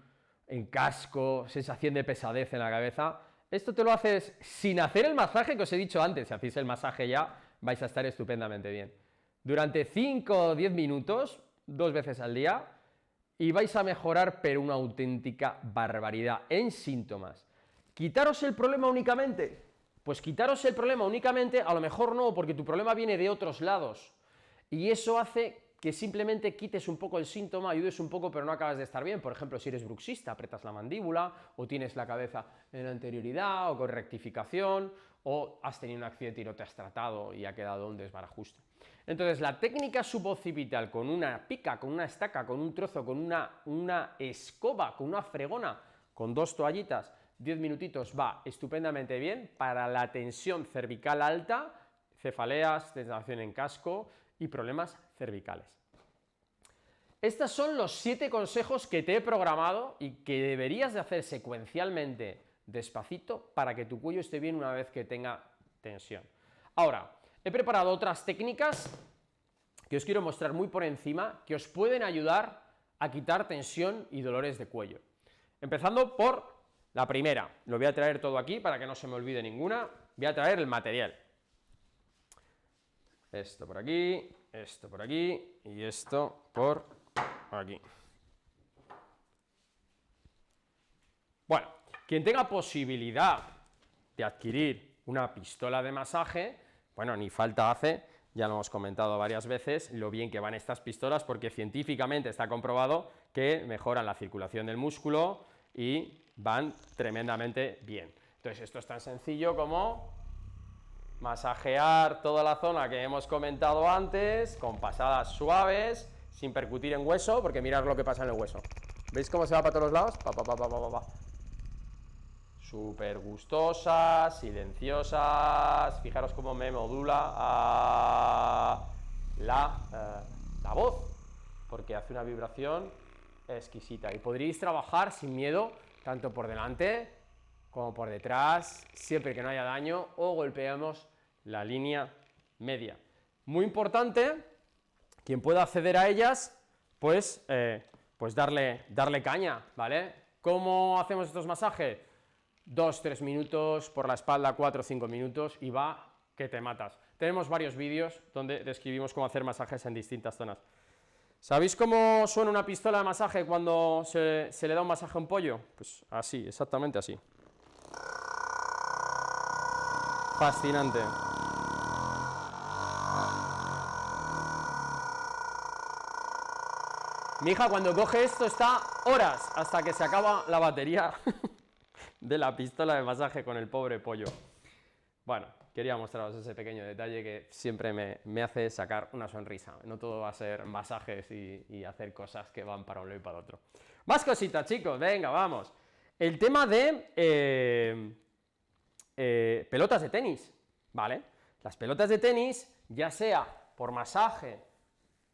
en casco, sensación de pesadez en la cabeza, esto te lo haces sin hacer el masaje que os he dicho antes. Si hacéis el masaje ya, vais a estar estupendamente bien. Durante 5 o 10 minutos, 2 veces al día, y vais a mejorar, pero una auténtica barbaridad en síntomas. ¿Quitaros el problema únicamente? Pues quitaros el problema únicamente, a lo mejor no, porque tu problema viene de otros lados. Y eso hace que simplemente quites un poco el síntoma, ayudes un poco, pero no acabas de estar bien. Por ejemplo, si eres bruxista, apretas la mandíbula, o tienes la cabeza en la anterioridad, o con rectificación, o has tenido un accidente y no te has tratado y ha quedado un desbarajuste. Entonces, la técnica suboccipital con una pica, con una estaca, con un trozo, con una escoba, con una fregona, con dos toallitas, 10 minutitos va estupendamente bien para la tensión cervical alta, cefaleas, tensión en casco y problemas cervicales. Estos son los 7 consejos que te he programado y que deberías de hacer secuencialmente, despacito, para que tu cuello esté bien una vez que tenga tensión. Ahora, he preparado otras técnicas que os quiero mostrar muy por encima, que os pueden ayudar a quitar tensión y dolores de cuello. Empezando por la primera. Lo voy a traer todo aquí para que no se me olvide ninguna. Voy a traer el material. Esto por aquí y esto por aquí. Bueno, quien tenga posibilidad de adquirir una pistola de masaje, bueno, ni falta hace, ya lo hemos comentado varias veces, lo bien que van estas pistolas, porque científicamente está comprobado que mejoran la circulación del músculo y van tremendamente bien. Entonces, esto es tan sencillo como masajear toda la zona que hemos comentado antes, con pasadas suaves, sin percutir en hueso, porque mirad lo que pasa en el hueso. ¿Veis cómo se va para todos los lados? Súper gustosas, silenciosas, fijaros cómo me modula la voz, porque hace una vibración exquisita. Y podréis trabajar sin miedo, tanto por delante como por detrás, siempre que no haya daño o golpeemos la línea media. Muy importante, quien pueda acceder a ellas, pues darle caña, ¿vale? ¿Cómo hacemos estos masajes? 2-3 minutos, por la espalda 4 o 5 minutos y va que te matas. Tenemos varios vídeos donde describimos cómo hacer masajes en distintas zonas. ¿Sabéis cómo suena una pistola de masaje cuando se le da un masaje a un pollo? Pues así, exactamente así. Fascinante. Mi hija cuando coge esto está horas hasta que se acaba la batería de la pistola de masaje con el pobre pollo. Bueno, quería mostraros ese pequeño detalle que siempre me hace sacar una sonrisa. No todo va a ser masajes y hacer cosas que van para un lado y para otro. Más cositas, chicos, venga, vamos. El tema de pelotas de tenis, ¿vale? Las pelotas de tenis, ya sea por masaje,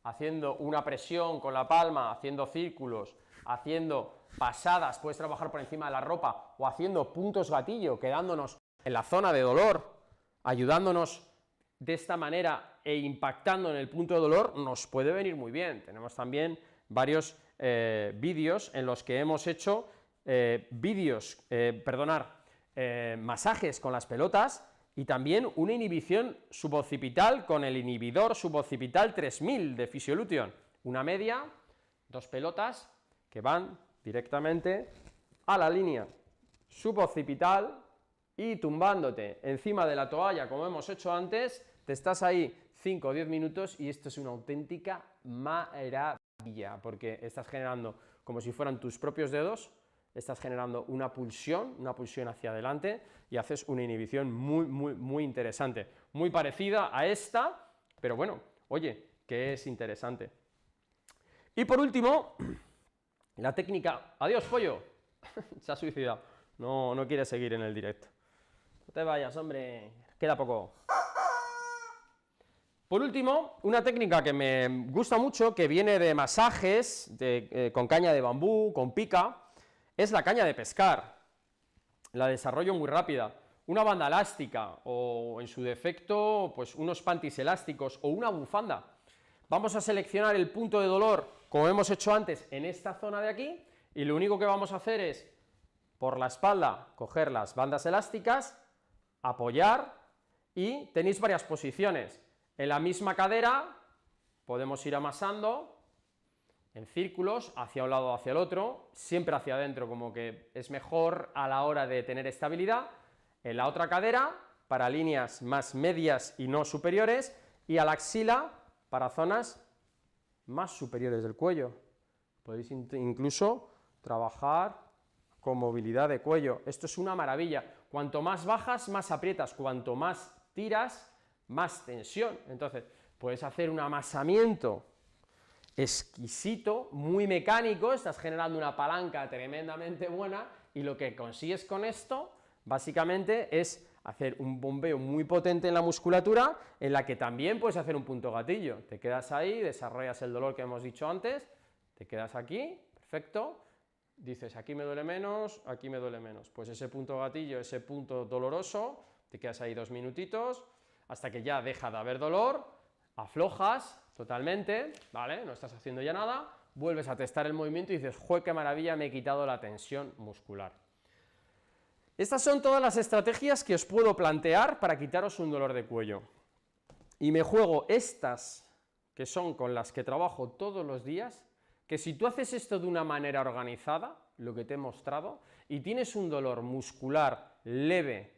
haciendo una presión con la palma, haciendo círculos, haciendo pasadas, puedes trabajar por encima de la ropa, o haciendo puntos gatillo, quedándonos en la zona de dolor, ayudándonos de esta manera e impactando en el punto de dolor, nos puede venir muy bien. Tenemos también varios vídeos en los que hemos hecho masajes con las pelotas y también una inhibición suboccipital con el inhibidor suboccipital 3000 de Physiolution. Una media, 2 pelotas que van directamente a la línea suboccipital y tumbándote encima de la toalla, como hemos hecho antes, te estás ahí 5 o 10 minutos y esto es una auténtica maravilla, porque estás generando, como si fueran tus propios dedos, estás generando una pulsión hacia adelante y haces una inhibición muy interesante, muy parecida a esta, pero bueno, oye, que es interesante. Y por último, la técnica, adiós pollo, se ha suicidado, no quiere seguir en el directo. No te vayas, hombre, queda poco. Por último, una técnica que me gusta mucho, que viene de masajes con caña de bambú, con pica, es la caña de pescar. La desarrollo muy rápida. Una banda elástica o, en su defecto, pues unos panties elásticos o una bufanda. Vamos a seleccionar el punto de dolor, como hemos hecho antes, en esta zona de aquí, y lo único que vamos a hacer es, por la espalda, coger las bandas elásticas, apoyar, y tenéis varias posiciones. En la misma cadera podemos ir amasando en círculos, hacia un lado o hacia el otro, siempre hacia adentro, como que es mejor a la hora de tener estabilidad. En la otra cadera, para líneas más medias y no superiores, y a la axila, para zonas más superiores del cuello. Podéis incluso trabajar con movilidad de cuello. Esto es una maravilla. Cuanto más bajas, más aprietas. Cuanto más tiras, más tensión. Entonces, puedes hacer un amasamiento exquisito, muy mecánico, estás generando una palanca tremendamente buena y lo que consigues con esto, básicamente, es hacer un bombeo muy potente en la musculatura, en la que también puedes hacer un punto gatillo. Te quedas ahí, desarrollas el dolor que hemos dicho antes, te quedas aquí, perfecto, dices aquí me duele menos, aquí me duele menos. Pues ese punto gatillo, ese punto doloroso, te quedas ahí 2 minutitos, hasta que ya deja de haber dolor, aflojas totalmente, ¿vale? No estás haciendo ya nada, vuelves a testar el movimiento y dices, ¡jue, qué maravilla, me he quitado la tensión muscular! Estas son todas las estrategias que os puedo plantear para quitaros un dolor de cuello. Y me juego estas, que son con las que trabajo todos los días, que si tú haces esto de una manera organizada, lo que te he mostrado, y tienes un dolor muscular leve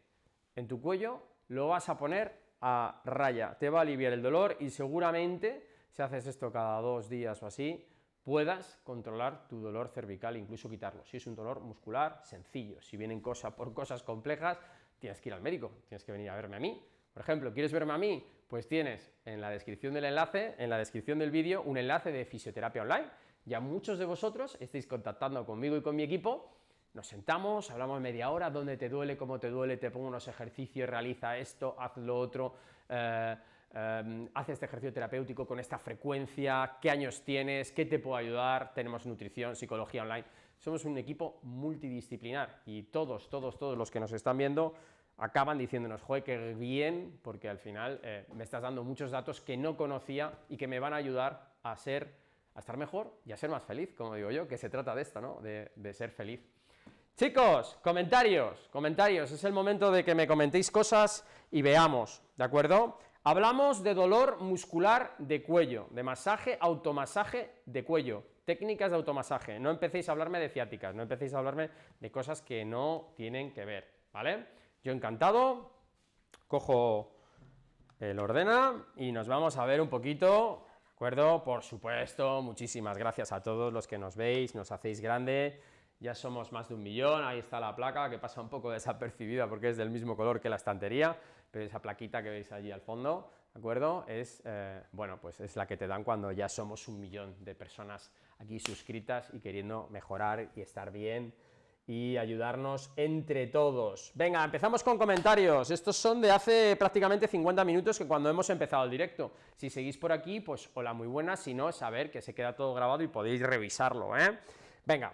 en tu cuello, lo vas a poner a raya, te va a aliviar el dolor y seguramente, si haces esto cada 2 días o así, puedas controlar tu dolor cervical, incluso quitarlo. Si es un dolor muscular, sencillo. Si vienen por cosas complejas, tienes que ir al médico, tienes que venir a verme a mí. Por ejemplo, ¿quieres verme a mí? Pues tienes en la descripción del enlace, en la descripción del vídeo, un enlace de fisioterapia online. Ya muchos de vosotros estáis contactando conmigo y con mi equipo, nos sentamos, hablamos media hora, dónde te duele, cómo te duele, te pongo unos ejercicios, realiza esto, haz lo otro, haz este ejercicio terapéutico con esta frecuencia, qué años tienes, qué te puedo ayudar, tenemos nutrición, psicología online. Somos un equipo multidisciplinar y todos los que nos están viendo acaban diciéndonos, joder, qué bien, porque al final me estás dando muchos datos que no conocía y que me van a ayudar a estar mejor y a ser más feliz, como digo yo, que se trata de esto, ¿no? De ser feliz. Chicos, comentarios, es el momento de que me comentéis cosas y veamos, ¿de acuerdo? Hablamos de dolor muscular de cuello, de masaje, automasaje de cuello, técnicas de automasaje, no empecéis a hablarme de ciáticas, no empecéis a hablarme de cosas que no tienen que ver, ¿vale? Yo encantado, cojo el ordena y nos vamos a ver un poquito, ¿de acuerdo? Por supuesto, muchísimas gracias a todos los que nos veis, nos hacéis grande. Ya somos más de 1 millón, ahí está la placa, que pasa un poco desapercibida porque es del mismo color que la estantería, pero esa plaquita que veis allí al fondo, ¿de acuerdo? Es, bueno, pues es la que te dan cuando ya somos 1 millón de personas aquí suscritas y queriendo mejorar y estar bien y ayudarnos entre todos. Venga, empezamos con comentarios. Estos son de hace prácticamente 50 minutos, que cuando hemos empezado el directo. Si seguís por aquí, pues hola, muy buenas, si no, saber que se queda todo grabado y podéis revisarlo, ¿eh? Venga.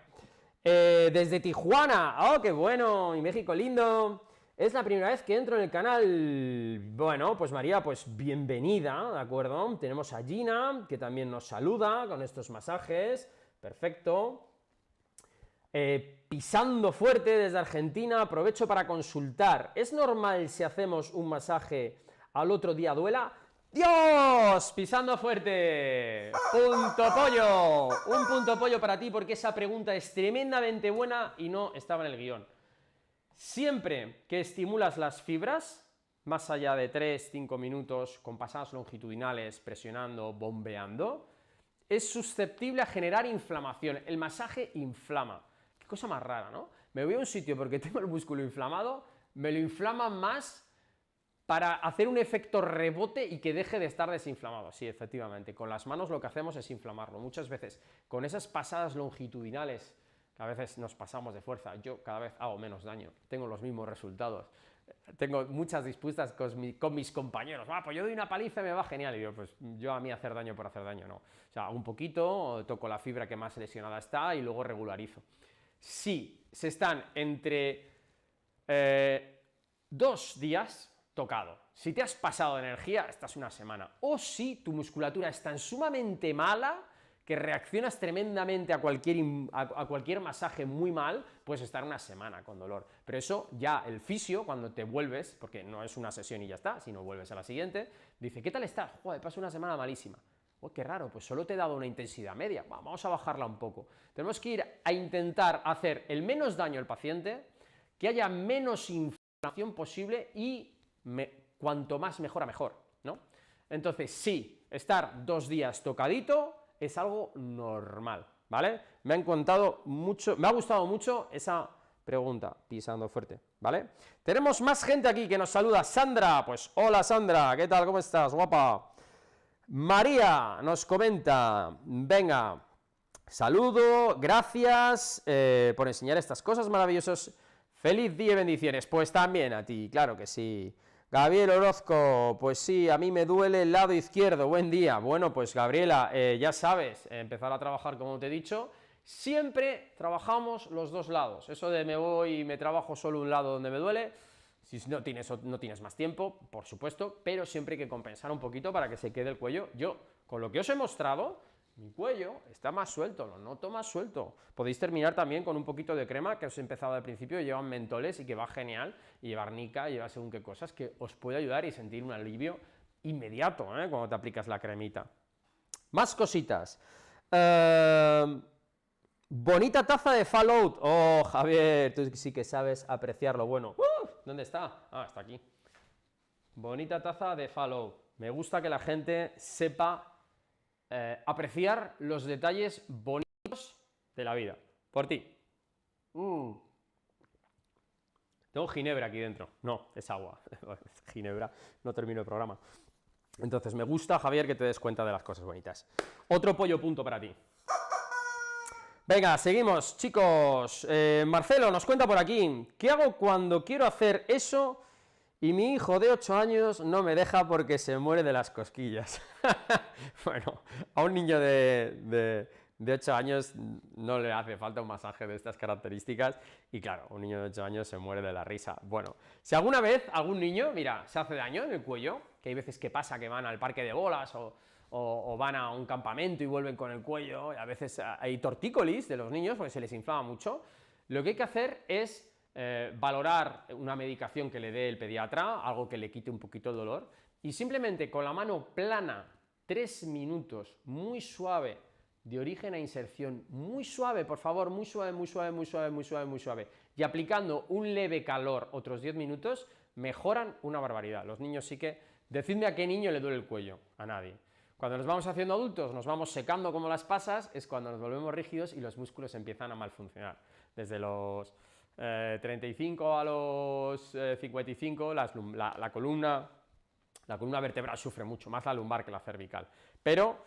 Desde Tijuana, ¡oh, qué bueno! Y México lindo. Es la primera vez que entro en el canal. Bueno, pues María, pues bienvenida, ¿de acuerdo? Tenemos a Gina, que también nos saluda con estos masajes. Perfecto. Pisando fuerte desde Argentina, aprovecho para consultar. ¿Es normal si hacemos un masaje al otro día duela? ¡Dios! Pisando fuerte. Punto pollo. Un punto pollo para ti porque esa pregunta es tremendamente buena y no estaba en el guión. Siempre que estimulas las fibras, más allá de 3-5 minutos con pasadas longitudinales, presionando, bombeando, es susceptible a generar inflamación. El masaje inflama. Qué cosa más rara, ¿no? Me voy a un sitio porque tengo el músculo inflamado, me lo inflaman más para hacer un efecto rebote y que deje de estar desinflamado. Sí, efectivamente, con las manos lo que hacemos es inflamarlo. Muchas veces, con esas pasadas longitudinales, que a veces nos pasamos de fuerza, yo cada vez hago menos daño, tengo los mismos resultados. Tengo muchas disputas con mis compañeros. Pues yo doy una paliza y me va genial. Y yo, pues yo a mí hacer daño por hacer daño, no. O sea, hago un poquito, toco la fibra que más lesionada está y luego regularizo. Si se están entre 2 días tocado, si te has pasado de energía, estás una semana. O si tu musculatura es tan sumamente mala que reaccionas tremendamente a cualquier masaje muy mal, puedes estar una semana con dolor. Pero eso ya el fisio, cuando te vuelves, porque no es una sesión y ya está, sino vuelves a la siguiente, dice, ¿qué tal estás? Joder, paso una semana malísima. Oh, qué raro, pues solo te he dado una intensidad media, vamos a bajarla un poco. Tenemos que ir a intentar hacer el menos daño al paciente, que haya menos inflamación posible y cuanto más mejor, ¿no? Entonces, sí, estar 2 días tocadito es algo normal, ¿vale? Me ha gustado mucho esa pregunta, pisando fuerte, ¿vale? Tenemos más gente aquí que nos saluda. Sandra, pues hola Sandra, ¿qué tal? ¿Cómo estás, guapa? María nos comenta, venga, saludo, gracias por enseñar estas cosas maravillosas. Feliz día y bendiciones. Pues también a ti, claro que sí. Gabriel Orozco, pues sí, a mí me duele el lado izquierdo, buen día. Bueno, pues Gabriela, ya sabes, empezar a trabajar como te he dicho, siempre trabajamos los 2 lados. Eso de me voy y me trabajo solo un lado donde me duele, si no tienes más tiempo, por supuesto, pero siempre hay que compensar un poquito para que se quede el cuello. Yo, con lo que os he mostrado, mi cuello está más suelto, lo noto más suelto. Podéis terminar también con un poquito de crema que os he empezado al principio, llevan mentoles y que va genial, y lleva arnica, lleva según qué cosas, que os puede ayudar y sentir un alivio inmediato, cuando te aplicas la cremita. Más cositas. Bonita taza de Fallout. Oh, Javier, tú sí que sabes apreciarlo. Bueno, ¿dónde está? Ah, está aquí. Bonita taza de Fallout. Me gusta que la gente sepa apreciar los detalles bonitos de la vida. Por ti. Tengo ginebra aquí dentro. No, es agua. Ginebra, no termino el programa. Entonces, me gusta, Javier, que te des cuenta de las cosas bonitas. Otro pollo punto para ti. Venga, seguimos, chicos. Marcelo nos cuenta por aquí. ¿Qué hago cuando quiero hacer eso y mi hijo de 8 años no me deja porque se muere de las cosquillas? Bueno, a un niño de de 8 años no le hace falta un masaje de estas características y claro, un niño de 8 años se muere de la risa. Bueno, si alguna vez algún niño, mira, se hace daño en el cuello, que hay veces que pasa que van al parque de bolas o van a un campamento y vuelven con el cuello, y a veces hay tortícolis de los niños porque se les inflama mucho, lo que hay que hacer es valorar una medicación que le dé el pediatra, algo que le quite un poquito el dolor, y simplemente con la mano plana, 3 minutos, muy suave, de origen a inserción, muy suave, por favor, muy suave, muy suave, muy suave, muy suave, muy suave, y aplicando un leve calor otros 10 minutos, mejoran una barbaridad. Los niños sí que... Decidme a qué niño le duele el cuello, a nadie. Cuando nos vamos haciendo adultos, nos vamos secando como las pasas, es cuando nos volvemos rígidos y los músculos empiezan a mal funcionar. Desde los 35 a los 55, la columna vertebral sufre mucho, más la lumbar que la cervical. Pero,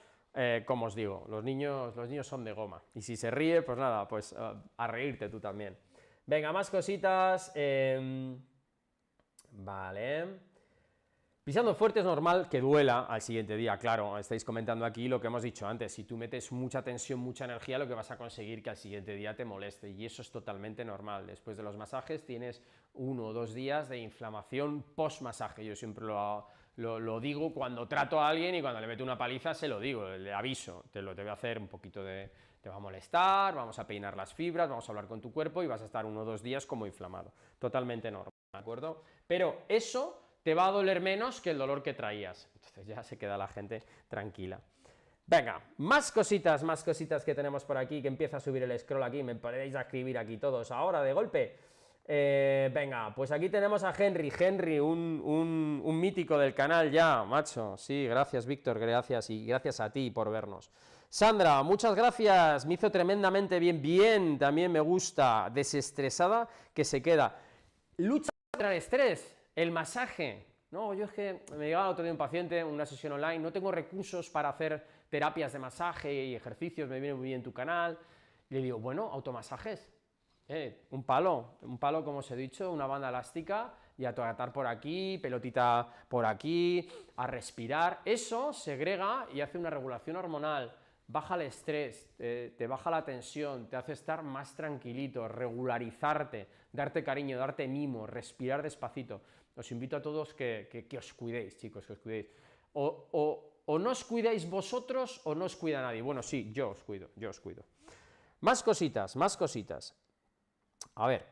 como os digo, los niños son de goma. Y si se ríe, pues nada, pues a reírte tú también. Venga, más cositas. Vale. Pisando fuerte es normal que duela al siguiente día, claro, estáis comentando aquí lo que hemos dicho antes, si tú metes mucha tensión, mucha energía, lo que vas a conseguir que al siguiente día te moleste, y eso es totalmente normal. Después de los masajes tienes 1 o 2 días de inflamación post-masaje, yo siempre lo digo cuando trato a alguien y cuando le meto una paliza se lo digo, le aviso, te voy a hacer un poquito de... te va a molestar, vamos a peinar las fibras, vamos a hablar con tu cuerpo y vas a estar 1 o 2 días como inflamado, totalmente normal, ¿de acuerdo? Pero eso te va a doler menos que el dolor que traías, entonces ya se queda la gente tranquila. Venga, más cositas que tenemos por aquí, que empieza a subir el scroll aquí, me podéis escribir aquí todos ahora de golpe. Venga, pues aquí tenemos a Henry, un mítico del canal ya, macho, sí, gracias Víctor, gracias, y gracias a ti por vernos. Sandra, muchas gracias, me hizo tremendamente bien, también me gusta, desestresada que se queda. Lucha contra el estrés. El masaje, no, yo es que me llegaba el otro día un paciente, una sesión online, no tengo recursos para hacer terapias de masaje y ejercicios, me viene muy bien tu canal, y le digo, bueno, automasajes, un palo como os he dicho, una banda elástica, y a tratar por aquí, pelotita por aquí, a respirar, eso segrega y hace una regulación hormonal, baja el estrés, te baja la tensión, te hace estar más tranquilito, regularizarte, darte cariño, darte mimo, respirar despacito. Os invito a todos que os cuidéis, chicos, que os cuidéis. O no os cuidáis vosotros o no os cuida nadie. Bueno, sí, yo os cuido. Más cositas. A ver.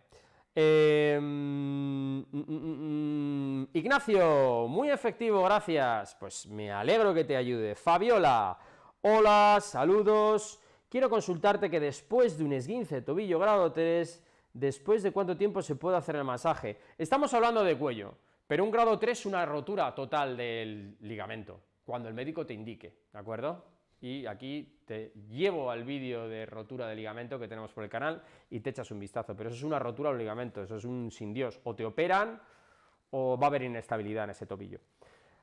Ignacio, muy efectivo, gracias. Pues me alegro que te ayude. Fabiola, hola, saludos. Quiero consultarte que después de un esguince de tobillo grado 3, ¿después de cuánto tiempo se puede hacer el masaje? Estamos hablando de cuello, pero un grado 3 es una rotura total del ligamento, cuando el médico te indique, ¿de acuerdo? Y aquí te llevo al vídeo de rotura de ligamento que tenemos por el canal y te echas un vistazo, pero eso es una rotura del ligamento, eso es un sin Dios, o te operan o va a haber inestabilidad en ese tobillo.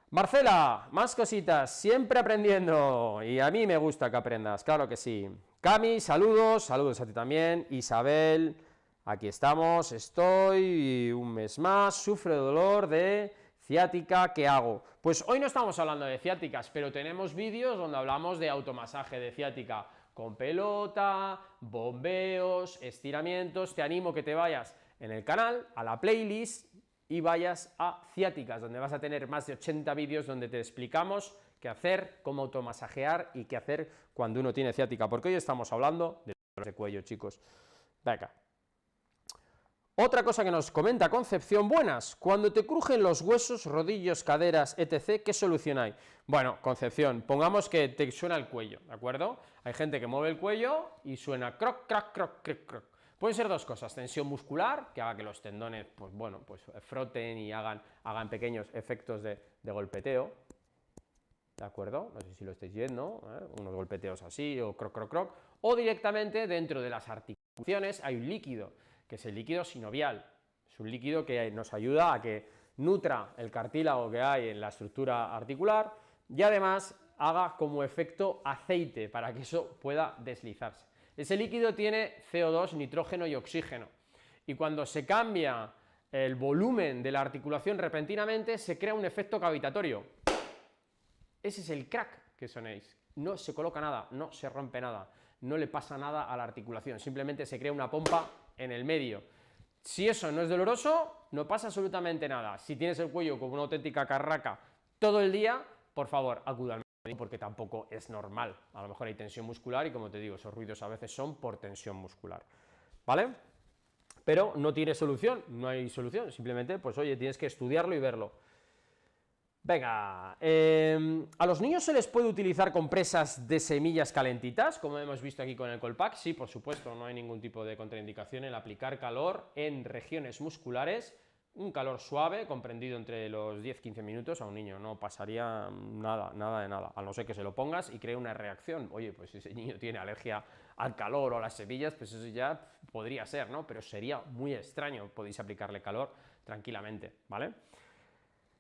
Marcela, más cositas, siempre aprendiendo, y a mí me gusta que aprendas, claro que sí. Cami, saludos a ti también. Isabel, aquí estamos, estoy un mes más, sufro de dolor de ciática, ¿qué hago? Pues hoy no estamos hablando de ciáticas, pero tenemos vídeos donde hablamos de automasaje de ciática, con pelota, bombeos, estiramientos, te animo que te vayas en el canal, a la playlist, y vayas a ciáticas, donde vas a tener más de 80 vídeos donde te explicamos qué hacer, cómo automasajear y qué hacer cuando uno tiene ciática, porque hoy estamos hablando de dolores de cuello, chicos. Venga. Otra cosa que nos comenta Concepción, buenas, cuando te crujen los huesos, rodillos, caderas, etc., ¿qué solución hay? Bueno, Concepción, pongamos que te suena el cuello, ¿de acuerdo? Hay gente que mueve el cuello y suena croc, croc, croc, croc, croc. Pueden ser dos cosas, tensión muscular, que haga que los tendones, pues bueno, pues froten y hagan pequeños efectos de golpeteo, ¿de acuerdo? No sé si lo estáis viendo, unos golpeteos así, o croc, croc, croc, o directamente dentro de las articulaciones hay un líquido, que es el líquido sinovial, es un líquido que nos ayuda a que nutra el cartílago que hay en la estructura articular y además haga como efecto aceite para que eso pueda deslizarse. Ese líquido tiene CO2, nitrógeno y oxígeno, y cuando se cambia el volumen de la articulación repentinamente, se crea un efecto cavitatorio. Ese es el crack que sonéis. No se coloca nada, no se rompe nada. no le pasa nada a la articulación, simplemente se crea una pompa en el medio. Si eso no es doloroso, no pasa absolutamente nada. Si tienes el cuello como una auténtica carraca todo el día, por favor, acuda al médico porque tampoco es normal. A lo mejor hay tensión muscular y, como te digo, esos ruidos a veces son por tensión muscular, ¿vale? Pero no tiene solución, no hay solución, simplemente, pues oye, tienes que estudiarlo y verlo. Venga, ¿a los niños se les puede utilizar compresas de semillas calentitas, como hemos visto aquí con el Colpack? Sí, por supuesto, no hay ningún tipo de contraindicación en aplicar calor en regiones musculares, un calor suave, comprendido entre los 10-15 minutos, a un niño no pasaría nada, nada de nada, a no ser que se lo pongas y cree una reacción. Oye, pues si ese niño tiene alergia al calor o a las semillas, pues eso ya podría ser, ¿no? Pero sería muy extraño, podéis aplicarle calor tranquilamente, ¿vale?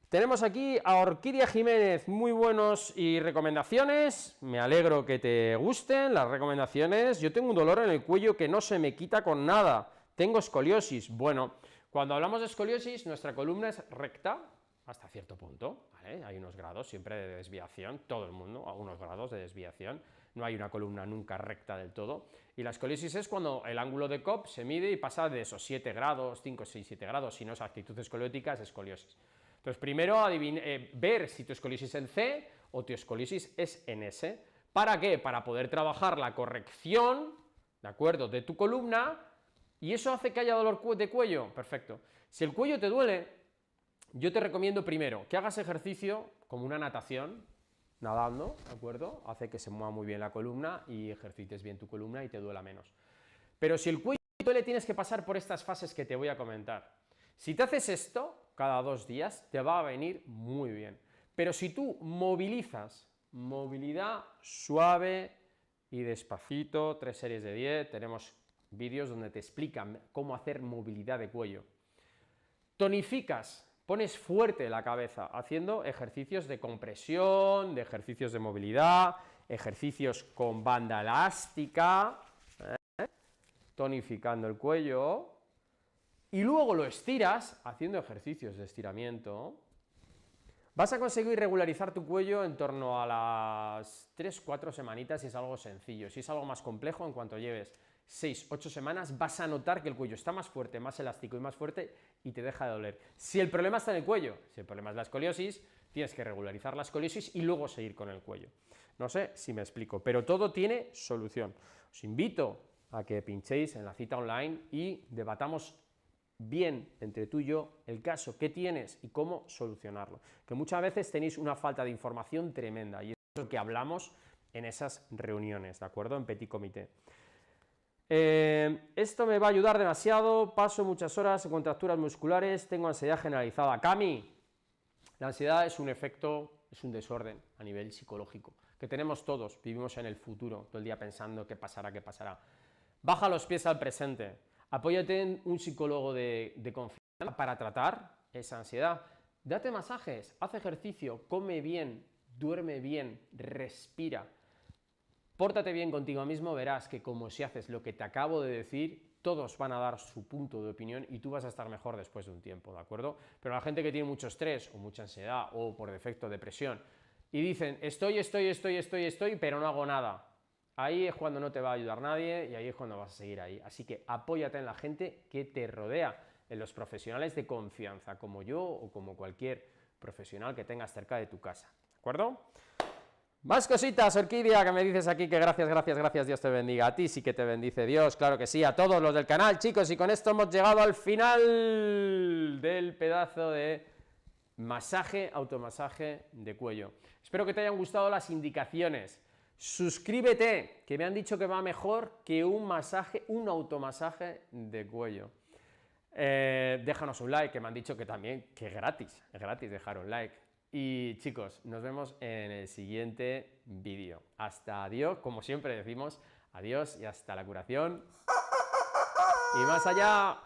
Tenemos aquí a Orquídea Jiménez, muy buenos y recomendaciones, me alegro que te gusten las recomendaciones. Yo tengo un dolor en el cuello que no se me quita con nada, tengo escoliosis. Bueno, cuando hablamos de escoliosis, nuestra columna es recta hasta cierto punto, ¿vale? Hay unos grados siempre de desviación, todo el mundo, a unos grados de desviación, no hay una columna nunca recta del todo, y la escoliosis es cuando el ángulo de Cobb se mide y pasa de esos 7 grados, 5, 6, 7 grados, si no es actitud escoliótica, es escoliosis. Entonces, primero ver si tu escoliosis es en C o tu escoliosis es en S. ¿Para qué? Para poder trabajar la corrección, ¿de acuerdo?, de tu columna, y eso hace que haya dolor de cuello. Perfecto. Si el cuello te duele, yo te recomiendo primero que hagas ejercicio como una natación, nadando, ¿de acuerdo? Hace que se mueva muy bien la columna y ejercites bien tu columna y te duela menos. Pero si el cuello te duele, tienes que pasar por estas fases que te voy a comentar. Si te haces esto cada 2 días, te va a venir muy bien. Pero si tú movilizas, movilidad suave y despacito, 3 series de 10, tenemos vídeos donde te explican cómo hacer movilidad de cuello. Tonificas, pones fuerte la cabeza haciendo ejercicios de compresión, de ejercicios de movilidad, ejercicios con banda elástica, tonificando el cuello. Y luego lo estiras haciendo ejercicios de estiramiento, vas a conseguir regularizar tu cuello en torno a las 3-4 semanitas si es algo sencillo. Si es algo más complejo, en cuanto lleves 6-8 semanas, vas a notar que el cuello está más fuerte, más elástico y más fuerte y te deja de doler. Si el problema está en el cuello, si el problema es la escoliosis, tienes que regularizar la escoliosis y luego seguir con el cuello. No sé si me explico, pero todo tiene solución. Os invito a que pinchéis en la cita online y debatamos bien entre tú y yo el caso que tienes y cómo solucionarlo, que muchas veces tenéis una falta de información tremenda y eso es lo que hablamos en esas reuniones, ¿de acuerdo? En petit comité. Esto me va a ayudar demasiado, paso muchas horas en contracturas musculares, tengo ansiedad generalizada. Cami, la ansiedad es un efecto, es un desorden a nivel psicológico, que tenemos todos, vivimos en el futuro, todo el día pensando qué pasará, qué pasará. Baja los pies al presente. Apóyate en un psicólogo de confianza para tratar esa ansiedad. Date masajes, haz ejercicio, come bien, duerme bien, respira. Pórtate bien contigo mismo, verás que como si haces lo que te acabo de decir, todos van a dar su punto de opinión y tú vas a estar mejor después de un tiempo, ¿de acuerdo? Pero la gente que tiene mucho estrés o mucha ansiedad o por defecto depresión y dicen estoy, pero no hago nada. Ahí es cuando no te va a ayudar nadie y ahí es cuando vas a seguir ahí. Así que apóyate en la gente que te rodea, en los profesionales de confianza, como yo o como cualquier profesional que tengas cerca de tu casa. ¿De acuerdo? Más cositas, Orquídea, que me dices aquí que gracias, Dios te bendiga. A ti sí que te bendice Dios, claro que sí, a todos los del canal, chicos, y con esto hemos llegado al final del pedazo de masaje, automasaje de cuello. Espero que te hayan gustado las indicaciones. Suscríbete, que me han dicho que va mejor que un masaje, un automasaje de cuello. Déjanos un like, que me han dicho que también, que es gratis dejar un like. Y chicos, nos vemos en el siguiente vídeo. Hasta adiós, como siempre decimos, adiós y hasta la curación. Y más allá.